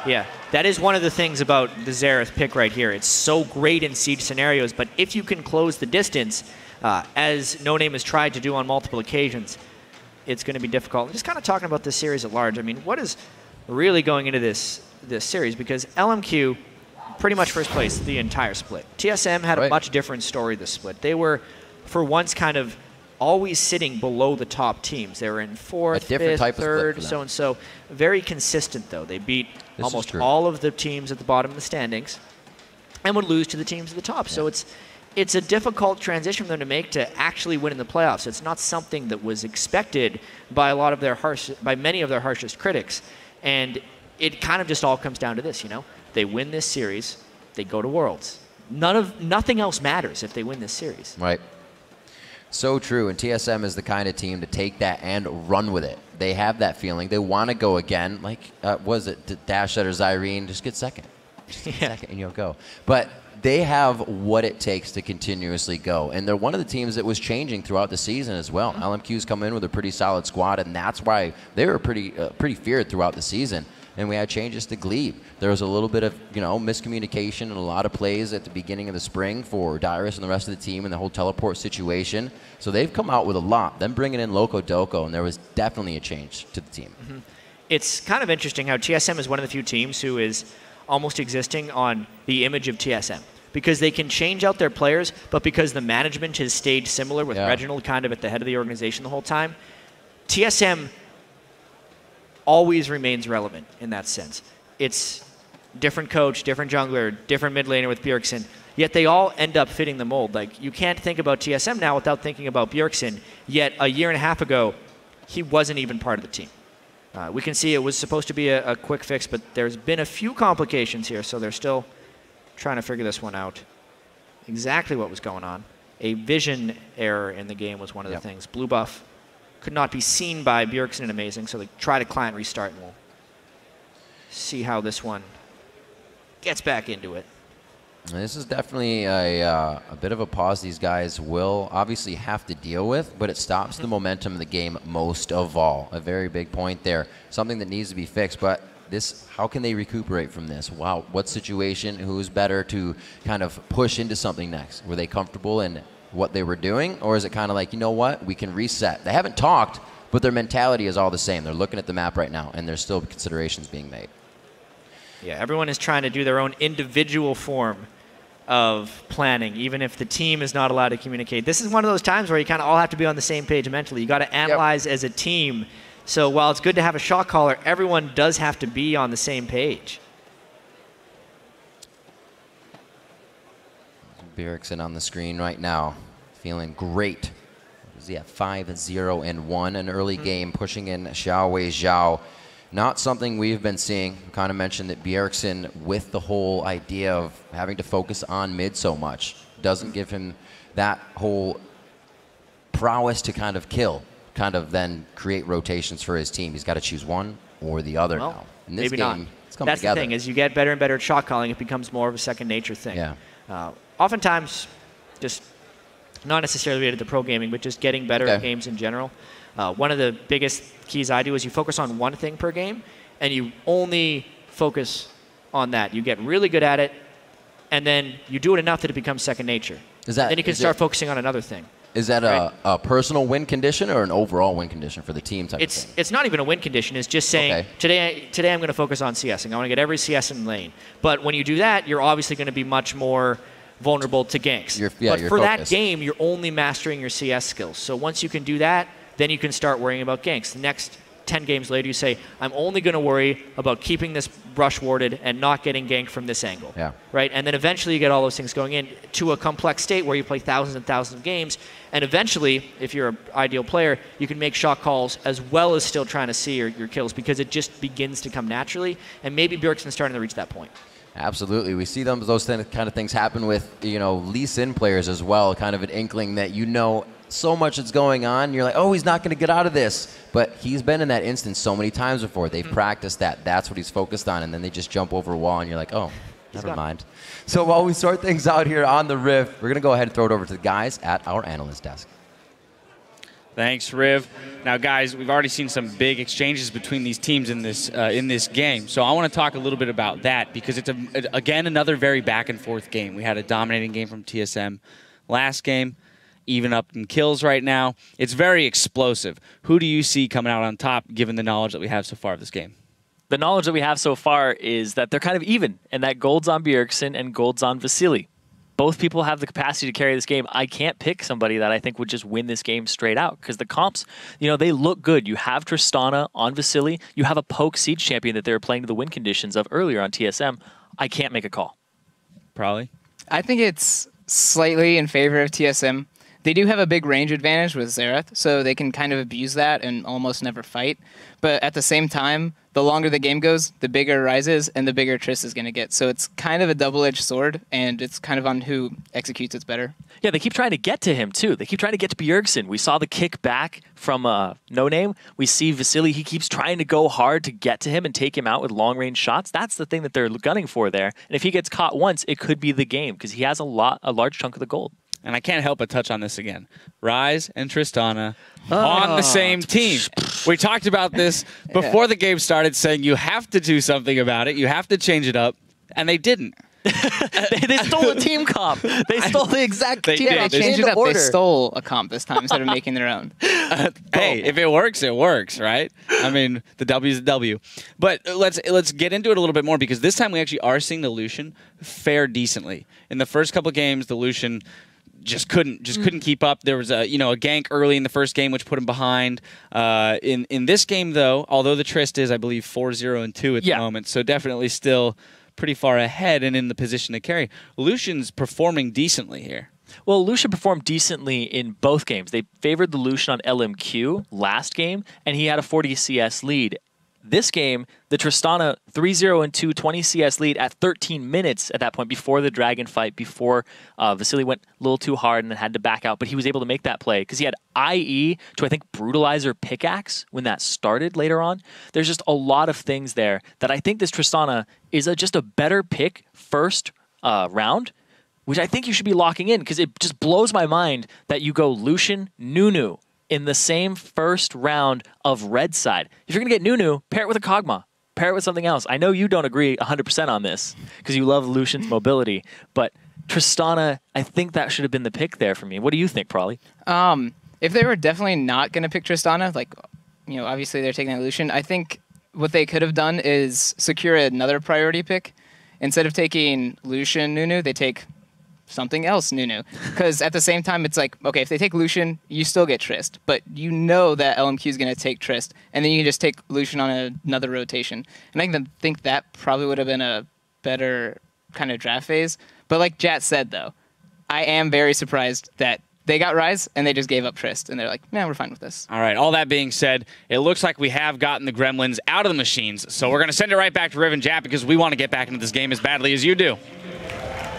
Yeah, that is one of the things about the Xerath pick right here. It's so great in siege scenarios, but if you can close the distance, as No Name has tried to do on multiple occasions, it's going to be difficult. Just kind of talking about this series at large, I mean, what is really going into this series? Because LMQ, pretty much first place the entire split. TSM had a much different story this split. They were, for once, kind of always sitting below the top teams. They were in 4th, 5th, 3rd, so-and-so. Very consistent, though. They beat almost all of the teams at the bottom of the standings and would lose to the teams at the top. Yeah. So it's a difficult transition for them to make to actually win in the playoffs. It's not something that was expected by many of their harshest critics. And it kind of just all comes down to this, you know? They win this series, they go to Worlds. Nothing else matters if they win this series. Right. So true, and TSM is the kind of team to take that and run with it. They have that feeling. They want to go again. Like, was it Dashled or Zyrene? Just get second. Just get second and you'll go. But they have what it takes to continuously go. And they're one of the teams that was changing throughout the season as well. LMQ's come in with a pretty solid squad, and that's why they were pretty feared throughout the season. And we had changes to Glebe. There was a little bit of, miscommunication and a lot of plays at the beginning of the spring for Dyrus and the rest of the team and the whole teleport situation. So they've come out with a lot. Them bringing in Loco Doco, and there was definitely a change to the team. Mm-hmm. It's kind of interesting how TSM is one of the few teams who is almost existing on the image of TSM, because they can change out their players, but because the management has stayed similar with Reginald kind of at the head of the organization the whole time, TSM always remains relevant in that sense. It's different coach, different jungler, different mid laner with Bjergsen, yet they all end up fitting the mold. Like, you can't think about TSM now without thinking about Bjergsen, yet a year and a half ago, he wasn't even part of the team. We can see it was supposed to be a quick fix, but there's been a few complications here, so they're still trying to figure this one out. Exactly what was going on. A vision error in the game was one of the things. Blue buff could not be seen by Bjergsen and Amazing, so they try to client restart, and we'll see how this one gets back into it. This is definitely a bit of a pause these guys will obviously have to deal with, but it stops the momentum of the game most of all. A very big point there. Something that needs to be fixed, but how can they recuperate from this? Wow, what situation? Who's better to kind of push into something next? Were they comfortable in what they were doing, or is it kind of like, you know what, we can reset? They haven't talked, but their mentality is all the same. They're looking at the map right now, and there's still considerations being made. Yeah, everyone is trying to do their own individual form of planning, even if the team is not allowed to communicate. This is one of those times where you kind of all have to be on the same page mentally. You got to analyze as a team. So while it's good to have a shot caller, everyone does have to be on the same page. Bjergsen on the screen right now, feeling great. What is he at? 5-0-1, an early game, pushing in Xiaowei Zhao. Not something we've been seeing. We kind of mentioned that Bjergsen, with the whole idea of having to focus on mid so much, doesn't give him that whole prowess to kind of kill, kind of then create rotations for his team. He's got to choose one or the other now. In this maybe game, not. It's coming That's together. The thing, as you get better and better at shot calling, it becomes more of a second nature thing. Yeah. Oftentimes, just not necessarily related to pro gaming, but just getting better at games in general. One of the biggest keys I do is you focus on one thing per game, and you only focus on that. You get really good at it, and then you do it enough that it becomes second nature. Then you can start focusing on another thing. Is that a personal win condition or an overall win condition for the team type of thing? It's not even a win condition. It's just saying, today I'm going to focus on CSing. I want to get every CS in lane. But when you do that, you're obviously going to be much more vulnerable to ganks. But for that game, you're only mastering your CS skills. So once you can do that, then you can start worrying about ganks. The next 10 games later, you say, I'm only going to worry about keeping this brush warded and not getting ganked from this angle. Yeah. Right? And then eventually you get all those things going into a complex state where you play thousands and thousands of games. And eventually, if you're an ideal player, you can make shot calls as well as still trying to see your kills, because it just begins to come naturally. And maybe Bjergsen's starting to reach that point. Absolutely. We see those kind of things happen with, Lee Sin players as well, kind of an inkling that so much is going on. You're like, oh, he's not going to get out of this. But he's been in that instance so many times before. They've practiced that. That's what he's focused on. And then they just jump over a wall, and you're like, oh, never mind. So while we sort things out here on the Rift, we're going to go ahead and throw it over to the guys at our analyst desk. Thanks, Riv. Now, guys, we've already seen some big exchanges between these teams in this game. So I want to talk a little bit about that because it's, again, another very back-and-forth game. We had a dominating game from TSM last game, even up in kills right now. It's very explosive. Who do you see coming out on top, given the knowledge that we have so far of this game? The knowledge that we have so far is that they're kind of even, and that gold's on Bjergsen and gold's on Vasily. Both people have the capacity to carry this game. I can't pick somebody that I think would just win this game straight out because the comps, they look good. You have Tristana on Vasily. You have a poke Siege champion that they were playing to the win conditions of earlier on TSM. I can't make a call. Probably. I think it's slightly in favor of TSM. They do have a big range advantage with Xerath, so they can kind of abuse that and almost never fight. But at the same time, the longer the game goes, the bigger Ryze is, and the bigger Triss is going to get. So it's kind of a double-edged sword, and it's kind of on who executes it better. Yeah, they keep trying to get to him, too. They keep trying to get to Bjergsen. We saw the kick back from No Name. We see Vasily, he keeps trying to go hard to get to him and take him out with long-range shots. That's the thing that they're gunning for there. And if he gets caught once, it could be the game, because he has a large chunk of the gold. And I can't help but touch on this again. Ryze and Tristana on the same team. We talked about this before the game started, saying you have to do something about it. You have to change it up. And they didn't. they stole a team comp. They stole the exact team comp. They changed it up. They stole a comp this time instead of making their own. Hey, if it works, right? I mean, the W's a W. But let's get into it a little bit more because this time we actually are seeing the Lucian fare decently. In the first couple games, the Lucian just couldn't keep up. There was a gank early in the first game which put him behind. In this game though, although the Trist is I believe 4-0-2 at the moment, so definitely still pretty far ahead and in the position to carry. Lucian's performing decently here. Well, Lucian performed decently in both games. They favored the Lucian on LMQ last game, and he had a 40 CS lead. This game, the Tristana 3-0-2, 20 CS lead at 13 minutes at that point before the Dragon fight, before Vasily went a little too hard and then had to back out. But he was able to make that play because he had IE to, I think, Brutalizer Pickaxe when that started later on. There's just a lot of things there that I think this Tristana is just a better pick first round, which I think you should be locking in because it just blows my mind that you go Lucian, Nunu in the same first round of red side. If you're going to get Nunu, pair it with a Kog'Maw. Pair it with something else. I know you don't agree 100% on this because you love Lucian's mobility, but Tristana, I think that should have been the pick there for me. What do you think, Prawley? If they were definitely not going to pick Tristana, obviously they're taking that Lucian, I think what they could have done is secure another priority pick. Instead of taking Lucian Nunu, they take something else Nunu. Because at the same time, it's like, okay, if they take Lucian, you still get Trist. But you know that LMQ is going to take Trist. And then you can just take Lucian on another rotation. And I think that probably would have been a better kind of draft phase. But like Jat said, though, I am very surprised that they got Ryze and they just gave up Trist. And they're like, man, we're fine with this. All right, all that being said, it looks like we have gotten the Gremlins out of the machines. So we're going to send it right back to Riv and Jat because we want to get back into this game as badly as you do.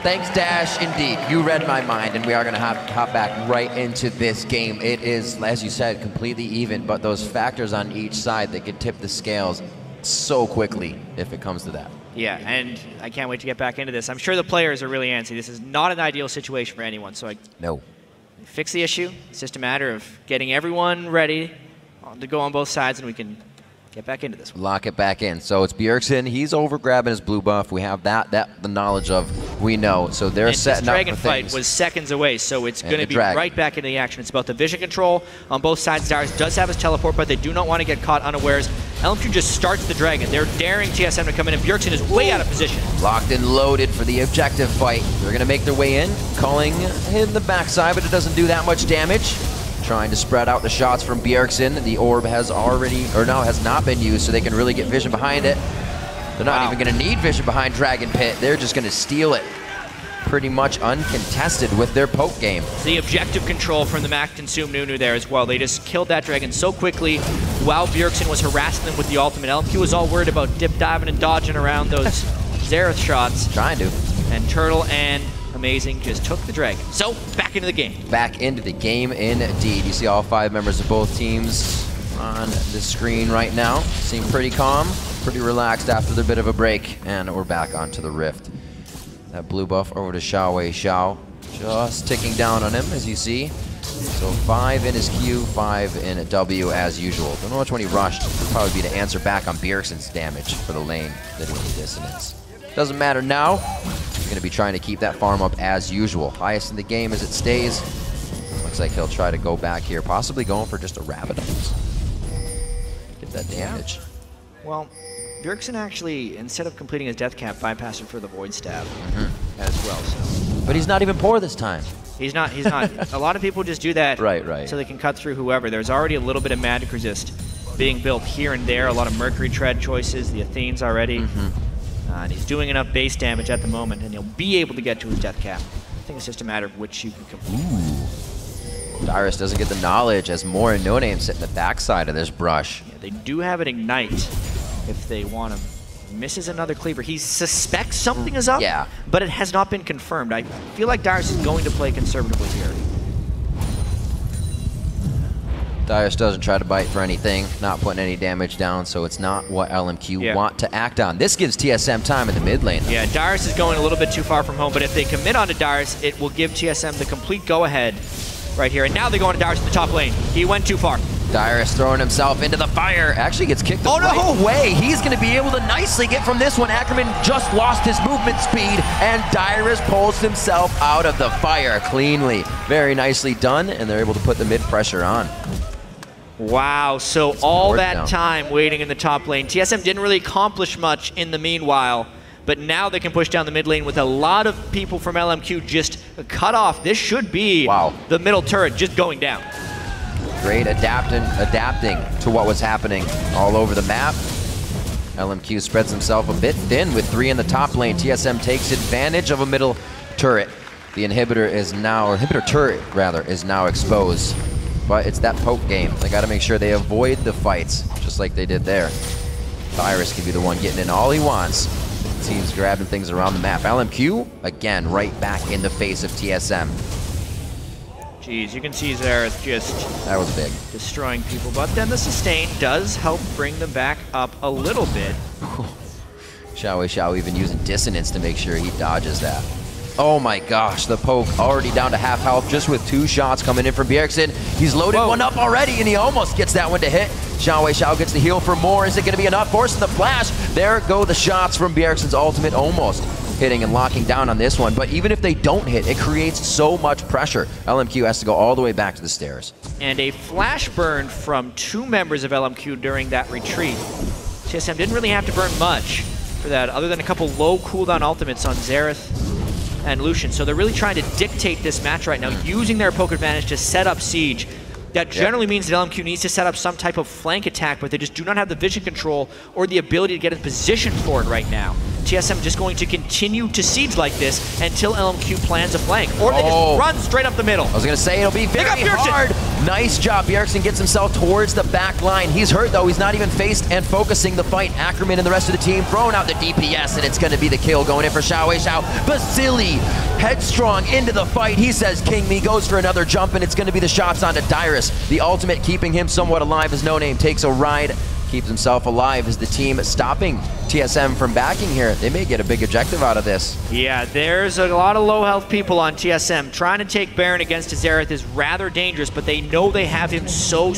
Thanks, Dash. Indeed, you read my mind, and we are going to hop back right into this game. It is, as you said, completely even, but those factors on each side that could tip the scales so quickly if it comes to that. Yeah, and I can't wait to get back into this. I'm sure the players are really antsy. This is not an ideal situation for anyone, so no. Fix the issue. It's just a matter of getting everyone ready to go on both sides, and we can get back into this one. Lock it back in. So it's Bjergsen. He's over grabbing his blue buff. We have the knowledge of, we know. So they're setting up for things. This Dragon fight was seconds away, so it's going to be right back into the action. It's about the vision control on both sides. Darius does have his teleport, but they do not want to get caught unawares. LMQ just starts the Dragon. They're daring TSM to come in, and Bjergsen is way out of position. Locked and loaded for the objective fight. They're going to make their way in, calling in the backside, but it doesn't do that much damage. Trying to spread out the shots from Bjergsen. The orb has not been used, so they can really get vision behind it. They're not even going to need vision behind Dragon Pit. They're just going to steal it pretty much uncontested with their poke game. The objective control from the Mac Consume Nunu there as well. They just killed that Dragon so quickly while Bjergsen was harassing them with the ultimate. LMQ was all worried about dip diving and dodging around those Xerath shots. Trying to. And Turtle and Amazing just took the Dragon. So, back into the game. Back into the game indeed. You see all 5 members of both teams on the screen right now. Seem pretty calm, pretty relaxed after their bit of a break. And we're back onto the Rift. That blue buff over to Xiao. Just ticking down on him, as you see. So 5 in his Q, 5 in a W as usual. Don't know which one he rushed. It'll probably be to answer back on Bjergsen's damage for the lane, hitting the Dissonance. Doesn't matter now. He's going to be trying to keep that farm up as usual. Highest in the game as it stays. Looks like he'll try to go back here, possibly going for just a Rabadon. Get that damage. Well, Bjergsen actually, instead of completing his death cap, bypassed him for the Void Stab as well. So. But he's not even poor this time. He's not. A lot of people just do that right. so they can cut through whoever. There's already a little bit of magic resist being built here and there. A lot of Mercury Tread choices, the Athenes already. And he's doing enough base damage at the moment, and he'll be able to get to his death cap. I think it's just a matter of which you can complete. Dyrus doesn't get the knowledge as more and No Name sit in the backside of this brush. Yeah, they do have an Ignite if they want him. Misses another cleaver. He suspects something is up, but it has not been confirmed. I feel like Dyrus is going to play conservatively here. Dyrus doesn't try to bite for anything, not putting any damage down, so it's not what LMQ want to act on. This gives TSM time in the mid lane, though. Yeah, Dyrus is going a little bit too far from home, but if they commit onto Dyrus, it will give TSM the complete go-ahead right here. And now they're going to Dyrus in the top lane. He went too far. Dyrus throwing himself into the fire. Actually gets kicked the right way. He's going to be able to nicely get from this one. Ackerman just lost his movement speed, and Dyrus pulls himself out of the fire cleanly. Very nicely done, and they're able to put the mid pressure on. Wow, so all that time waiting in the top lane. TSM didn't really accomplish much in the meanwhile, but now they can push down the mid lane with a lot of people from LMQ just cut off. This should be the middle turret just going down. Great adapting to what was happening all over the map. LMQ spreads himself a bit thin with 3 in the top lane. TSM takes advantage of a middle turret. The inhibitor is now, or inhibitor turret rather, is now exposed. But it's that poke game. They got to make sure they avoid the fights, just like they did there. Dyrus can be the one getting in all he wants. Teams grabbing things around the map. LMQ, again, right back in the face of TSM. Jeez, you can see Xerath just that was big, destroying people. But then the sustain does help bring them back up a little bit. Xiao even using Dissonance to make sure he dodges that. Oh my gosh, the poke already down to half health just with 2 shots coming in from Bjergsen. He's loaded one up already, and he almost gets that one to hit. Xiao gets the heal for more. Is it going to be enough? Forcing the flash. There go the shots from Bjergsen's ultimate, almost hitting and locking down on this one. But even if they don't hit, it creates so much pressure. LMQ has to go all the way back to the stairs. And a flash burn from 2 members of LMQ during that retreat. TSM didn't really have to burn much for that, other than a couple low cooldown ultimates on Xerath and Lucian. So they're really trying to dictate this match right now, using their poke advantage to set up siege. That generally means that LMQ needs to set up some type of flank attack, but they just do not have the vision control or the ability to get in position for it right now. TSM just going to continue to siege like this until LMQ plans a flank, or they just run straight up the middle. I was going to say, it'll be very hard. Nice job. Bjergsen gets himself towards the back line. He's hurt, though. He's not even faced and focusing the fight. Ackerman and the rest of the team throwing out the DPS, and it's going to be the kill going in for Xiao. Basili, headstrong into the fight. He says, King Me, goes for another jump, and it's going to be the shots onto Dyrus. The ultimate keeping him somewhat alive as No Name takes a ride, keeps himself alive as the team stopping TSM from backing here. They may get a big objective out of this. Yeah, there's a lot of low health people on TSM. Trying to take Baron against Xerath is rather dangerous, but they know they have him so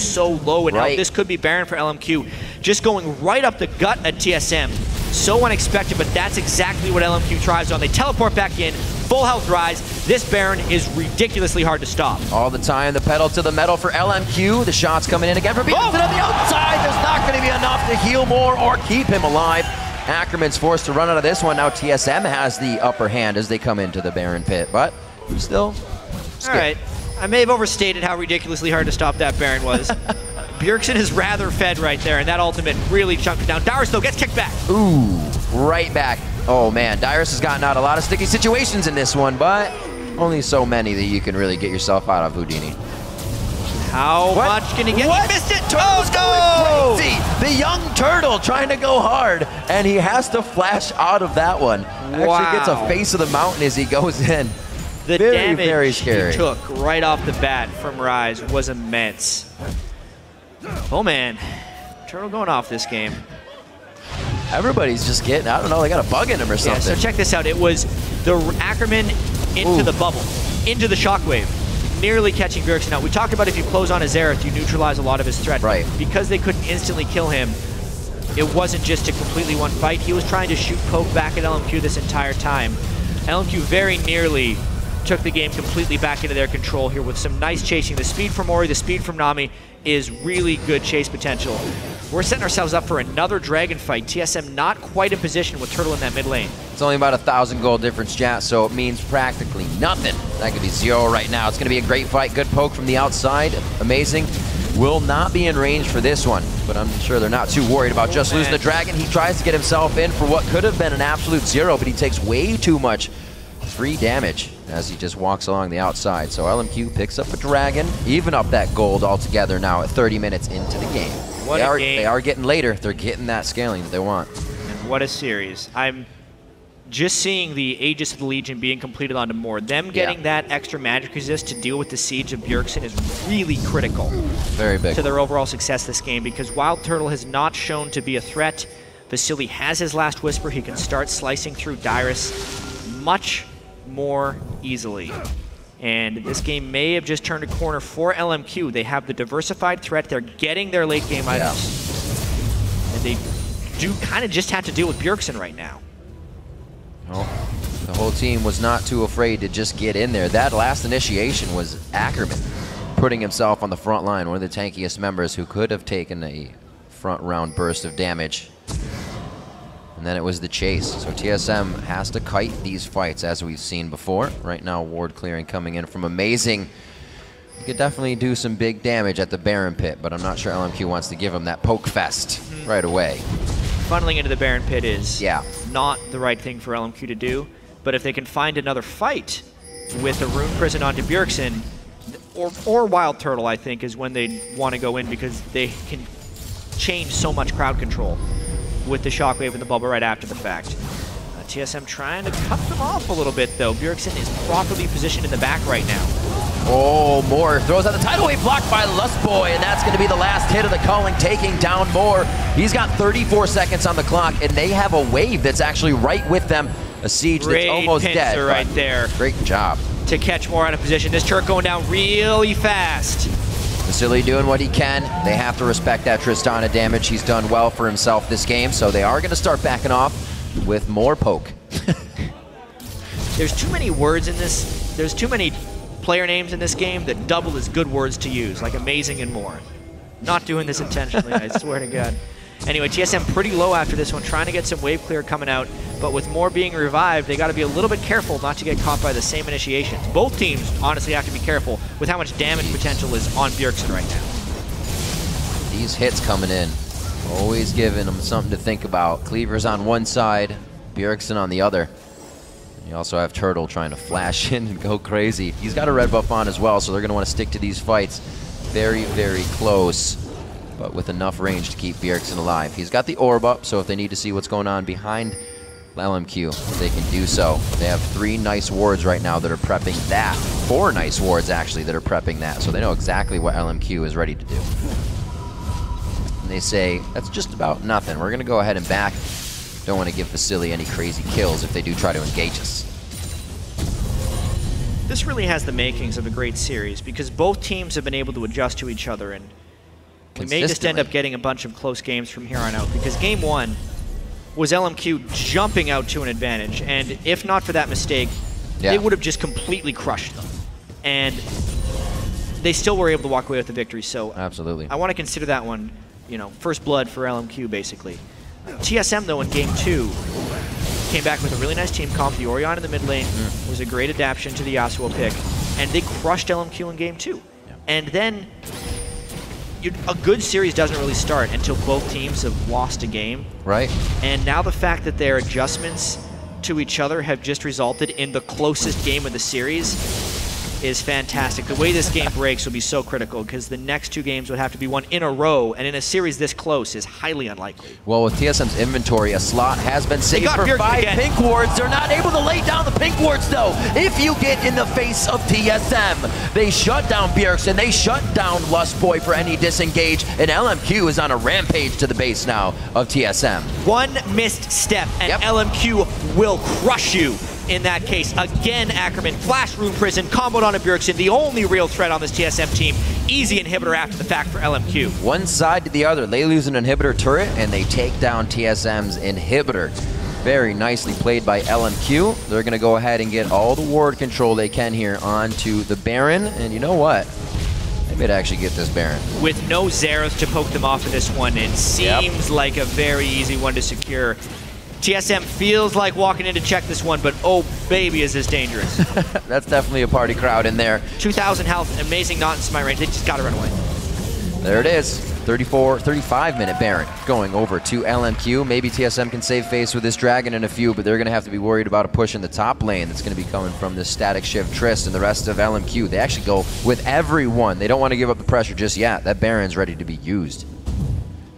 low, and now this could be Baron for LMQ. Just going right up the gut at TSM. So unexpected, but that's exactly what LMQ thrives on. They teleport back in, full health rise. This Baron is ridiculously hard to stop. All the time, the pedal to the metal for LMQ. The shots coming in again for Bjergsen on the outside. There's not going to be enough to heal more or keep him alive. Ackerman's forced to run out of this one. Now TSM has the upper hand as they come into the Baron pit, but still. All right, I may have overstated how ridiculously hard to stop that Baron was. Bjergsen is rather fed right there, and that ultimate really chunked it down. Dyrus, though, gets kicked back. Ooh, right back. Oh, man, Dyrus has gotten out a lot of sticky situations in this one, but only so many that you can really get yourself out of, Houdini. How much can he get? What? He missed it. Turtle's Oh, going crazy. The young turtle trying to go hard, and he has to flash out of that one. Actually gets a face of the mountain as he goes in. The very, damage very scary. he took right off the bat from Rise was immense. Oh man, Turtle going off this game. Everybody's just getting, I don't know, they got a bug in him or Yeah, something. so check this out. It was the Ackerman into the bubble, into the shockwave, nearly catching Bjergsen out. We talked about if you close on a Xerath, you neutralize a lot of his threat. Right. Because they couldn't instantly kill him, it wasn't just a completely one fight. He was trying to shoot poke back at LMQ this entire time. LMQ very nearly took the game completely back into their control here with some nice chasing. The speed from Ori, the speed from Nami is really good chase potential. We're setting ourselves up for another Dragon fight. TSM not quite in position with Turtle in that mid lane. It's only about 1,000 gold difference, chat, so it means practically nothing. That could be 0 right now. It's going to be a great fight. Good poke from the outside. Amazing. Will not be in range for this one, but I'm sure they're not too worried about just losing the Dragon. He tries to get himself in for what could have been an absolute 0, but he takes way too much free damage as he just walks along the outside. So LMQ picks up a Dragon, even up that gold altogether now at 30 minutes into the game. What a game. They are getting later. They're getting that scaling that they want. And what a series. I'm just seeing the Aegis of the Legion being completed onto more. Them getting that extra magic resist to deal with the siege of Bjergsen is really critical. Very big. To their overall success this game, because Wild Turtle has not shown to be a threat. Vasily has his last whisper. He can start slicing through Dyrus much more easily. And this game may have just turned a corner for LMQ. They have the diversified threat. They're getting their late game items. And they do kind of just have to deal with Bjergsen right now. Well, the whole team was not too afraid to just get in there. That last initiation was Ackerman putting himself on the front line, one of the tankiest members who could have taken a front round burst of damage. And then it was the chase. So TSM has to kite these fights as we've seen before. Right now, ward clearing coming in from Amazing. You could definitely do some big damage at the Baron Pit, but I'm not sure LMQ wants to give him that poke fest right away. Funneling into the Baron Pit is Yeah. not the right thing for LMQ to do, but if they can find another fight with a Rune Prison onto Bjergsen, or Wild Turtle, I think, is when they want to go in, because they can change so much crowd control with the Shockwave and the bubble right after the fact. TSM trying to cut them off a little bit, though. Bjergsen is properly positioned in the back right now. Oh, Moore throws out the tidal wave, blocked by Lustboy, and that's going to be the last hit of the culling, taking down Moore. He's got 34 seconds on the clock, and they have a wave that's actually right with them. A siege that's almost dead. Pincer right there. Great job. To catch Moore out of position. This turret going down really fast. Vasily doing what he can. They have to respect that Tristana damage. He's done well for himself this game, so they are going to start backing off with more poke. There's too many words in this. There's too many player names in this game that double as good words to use, like Amazing and More. Not doing this intentionally, I swear to God. Anyway, TSM pretty low after this one, trying to get some wave clear coming out, but with More being revived, they got to be a little bit careful not to get caught by the same initiations. Both teams honestly have to be careful with how much damage potential is on Bjergsen right now. These hits coming in, always giving them something to think about. Cleaver's on one side, Bjergsen on the other. You also have Turtle trying to flash in and go crazy. He's got a red buff on as well, so they're going to want to stick to these fights very, very close, but with enough range to keep Bjergsen alive. He's got the orb up, so if they need to see what's going on behind LMQ, they can do so. They have 3 nice wards right now that are prepping that. 4 nice wards, actually, that are prepping that, so they know exactly what LMQ is ready to do. And they say, that's just about nothing. We're going to go ahead and back. Don't want to give Vasily any crazy kills if they do try to engage us. This really has the makings of a great series because both teams have been able to adjust to each other, and we may just end up getting a bunch of close games from here on out, because game 1 was LMQ jumping out to an advantage, and if not for that mistake, they would have just completely crushed them. And they still were able to walk away with the victory, so absolutely. I want to consider that one, you know, first blood for LMQ, basically. TSM, though, in game 2, came back with a really nice team comp. The Orion in the mid lane was a great adaptation to the Yasuo pick, and they crushed LMQ in game 2. And then a good series doesn't really start until both teams have lost a game. Right. And now the fact that their adjustments to each other have just resulted in the closest game of the series, is fantastic. The way this game breaks will be so critical because the next 2 games would have to be won in a row, and in a series this close is highly unlikely. Well, with TSM's inventory, a slot has been saved for 5 pink wards. They're not able to lay down the pink wards, though. If you get in the face of TSM, they shut down Bjergsen, they shut down Lustboy for any disengage, and LMQ is on a rampage to the base now of TSM. One missed step, and LMQ will crush you. In that case, again, Ackerman, Flash Rune Prison, comboed onto Bjergsen, the only real threat on this TSM team. Easy inhibitor after the fact for LMQ. One side to the other, they lose an inhibitor turret, and they take down TSM's inhibitor. Very nicely played by LMQ. They're going to go ahead and get all the ward control they can here onto the Baron, and you know what? They might actually get this Baron. With no Xerath to poke them off of this one, it seems like a very easy one to secure. TSM feels like walking in to check this one, but oh baby is this dangerous. That's definitely a party crowd in there. 2,000 health, amazing not in smite range, they just gotta run away. There it is, 35-minute Baron going over to LMQ. Maybe TSM can save face with this Dragon in a few, but they're gonna have to be worried about a push in the top lane that's gonna be coming from this Static Shift Trist and the rest of LMQ. They actually go with everyone. They don't want to give up the pressure just yet. That Baron's ready to be used.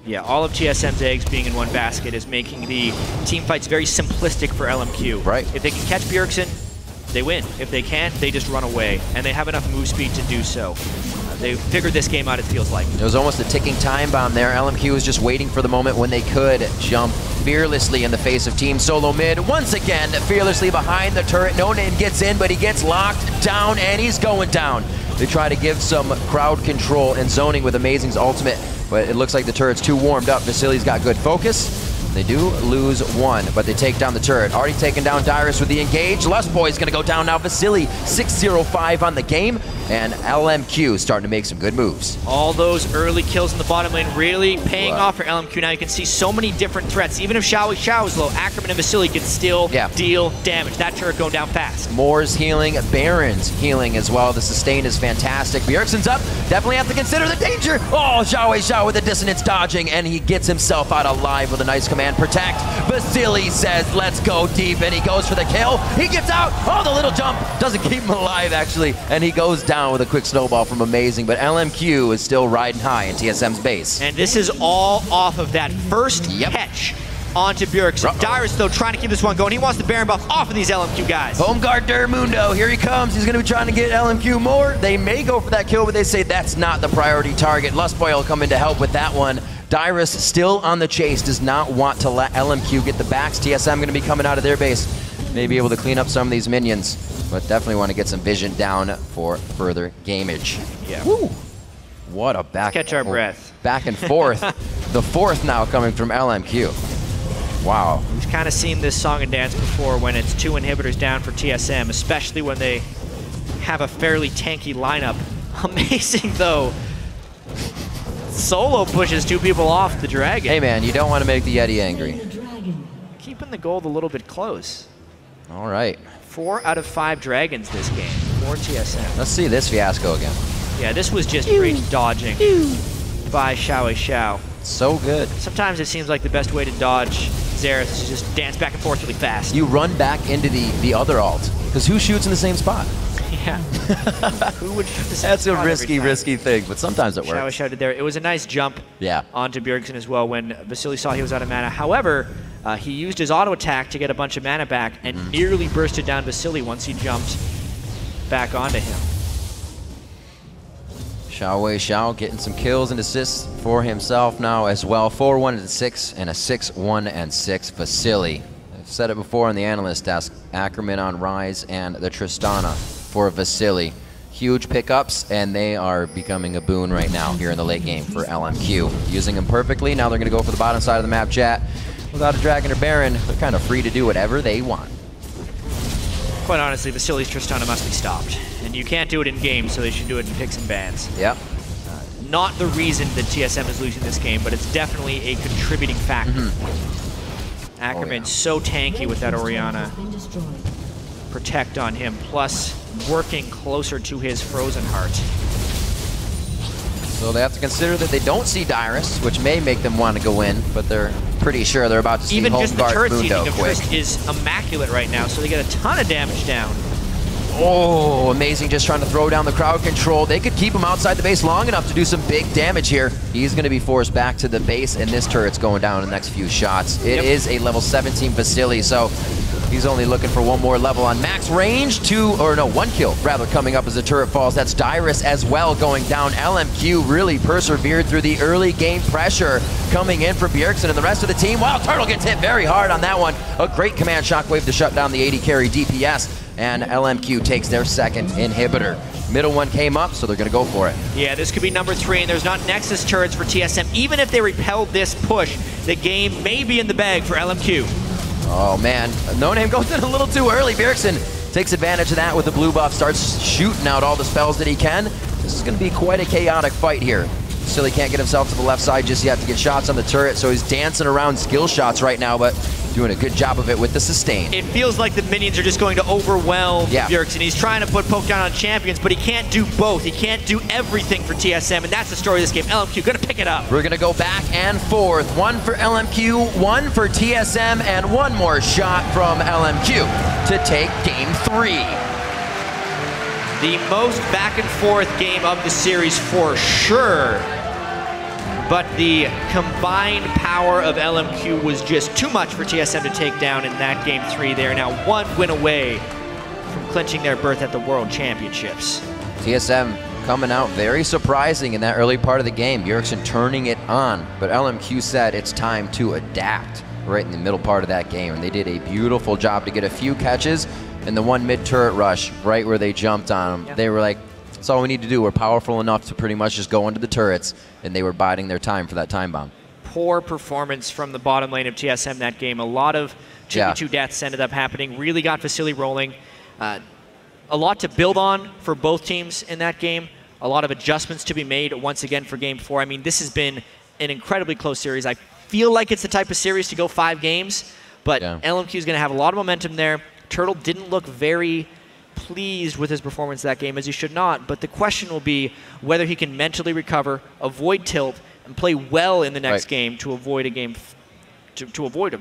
Yeah, all of TSM's eggs being in one basket is making the team fights very simplistic for LMQ. Right. If they can catch Bjergsen, they win. If they can't, they just run away, and they have enough move speed to do so. They figured this game out, it feels like. It was almost a ticking time bomb there. LMQ was just waiting for the moment when they could jump fearlessly in the face of Team Solo Mid. Once again, fearlessly behind the turret. No Name gets in, but he gets locked down, and he's going down. They try to give some crowd control and zoning with Amazing's ultimate, but it looks like the turret's too warmed up. Vasili's got good focus. They do lose one, but they take down the turret. Already taken down Dyrus with the engage. Lustboy's gonna go down now. Vasili, 6-0-5 on the game, and LMQ starting to make some good moves. All those early kills in the bottom lane really paying off for LMQ. Now you can see so many different threats. Even if Xiao is low, Ackerman and Vasili can still deal damage. That turret going down fast. Moore's healing, Baron's healing as well. The sustain is fantastic. Bjergsen's up. Definitely have to consider the danger. Oh, Xiao with the dissonance dodging, and he gets himself out alive with a nice command protect. Vasili says, let's go deep, and he goes for the kill. He gets out. Oh, the little jump doesn't keep him alive, actually, and he goes down with a quick snowball from Amazing, but LMQ is still riding high in TSM's base. And this is all off of that first catch onto Bjergsen. Dyrus, though, trying to keep this one going. He wants the Baron buff off of these LMQ guys. Home guard Durmundo, here he comes. He's going to be trying to get LMQ more. They may go for that kill, but they say that's not the priority target. Lustboy will come in to help with that one. Dyrus still on the chase, does not want to let LMQ get the backs. TSM going to be coming out of their base. May be able to clean up some of these minions, but definitely want to get some vision down for further gamage. Yeah. Woo! What a back. Let's catch our breath. Back and forth. The fourth now coming from LMQ. Wow. We've kind of seen this song and dance before when it's 2 inhibitors down for TSM, especially when they have a fairly tanky lineup. Amazing, though. Solo pushes 2 people off the Dragon. Hey, man, you don't want to make the Yeti angry. Keeping the gold a little bit close. All right. 4 out of 5 Dragons this game for TSM. Let's see this fiasco again. Yeah, this was just great dodging by Xiao. So good. Sometimes it seems like the best way to dodge Xerath is to just dance back and forth really fast. You run back into the other alt, because who shoots in the same spot? Yeah. Who would shoot the same That's a spot risky thing, but sometimes it works. Xiao did there. It was a nice jump onto Bjergsen as well when Vasili saw he was out of mana. However, he used his auto attack to get a bunch of mana back and nearly bursted down Vasili once he jumped back onto him. Xiao getting some kills and assists for himself now as well. 4-1-6 and a 6-1-6 Vasili. I've said it before on the analyst desk. Ackerman on Ryze and the Tristana for Vasili. Huge pickups, and they are becoming a boon right now here in the late game for LMQ. Using them perfectly. Now they're going to go for the bottom side of the map, chat. Without a Dragon or Baron, they're kind of free to do whatever they want. Quite honestly, Vasili's Tristana must be stopped. And you can't do it in game, so they should do it in picks and bans. Yep. Not the reason that TSM is losing this game, but it's definitely a contributing factor. Ackerman so tanky with that Orianna protect on him, plus working closer to his Frozen Heart. So they have to consider that they don't see Dyrus, which may make them want to go in, but they're pretty sure they're about to see even Home just the Guard turret seating Mundo of quick. Trist is immaculate right now, so they get a ton of damage down. Oh, amazing, just trying to throw down the crowd control. They could keep him outside the base long enough to do some big damage here. He's going to be forced back to the base, and this turret's going down in the next few shots. It is a level 17 Vasily, so he's only looking for one more level on max range. One kill, rather, coming up as the turret falls. That's Dyrus as well going down. LMQ really persevered through the early game pressure coming in from Bjergsen and the rest of the team. Wow, Turtle gets hit very hard on that one. A great command shockwave to shut down the 80 carry DPS. And LMQ takes their second inhibitor. Middle one came up, so they're going to go for it. Yeah, this could be number 3, and there's not Nexus turrets for TSM. Even if they repelled this push, the game may be in the bag for LMQ. Oh, man. No Name goes in a little too early. Bjergsen takes advantage of that with the blue buff, starts shooting out all the spells that he can. This is going to be quite a chaotic fight here. Vasily can't get himself to the left side just yet to get shots on the turret, so he's dancing around skill shots right now, but doing a good job of it with the sustain. It feels like the minions are just going to overwhelm Bjergsen. He's trying to put poke down on champions, but he can't do both. He can't do everything for TSM, and that's the story of this game. LMQ going to pick it up. We're going to go back and forth. One for LMQ, one for TSM, and one more shot from LMQ to take game 3. The most back and forth game of the series for sure. But the combined power of LMQ was just too much for TSM to take down in that game 3. They are now 1 win away from clinching their berth at the World Championships. TSM coming out very surprising in that early part of the game. Bjergsen turning it on, but LMQ said it's time to adapt right in the middle part of that game, and they did a beautiful job to get a few catches in the one mid-turret rush right where they jumped on them. They were like, that's all we need to do. We're powerful enough to pretty much just go into the turrets, and they were biding their time for that time bomb. Poor performance from the bottom lane of TSM that game. A lot of 2v2 deaths ended up happening. Really got Vasily rolling. A lot to build on for both teams in that game. A lot of adjustments to be made once again for game 4. I mean, this has been an incredibly close series. I feel like it's the type of series to go 5 games, but LMQ is going to have a lot of momentum there. Turtle didn't look very pleased with his performance that game, as he should not, but the question will be whether he can mentally recover, avoid tilt, and play well in the next game to avoid a game to avoid a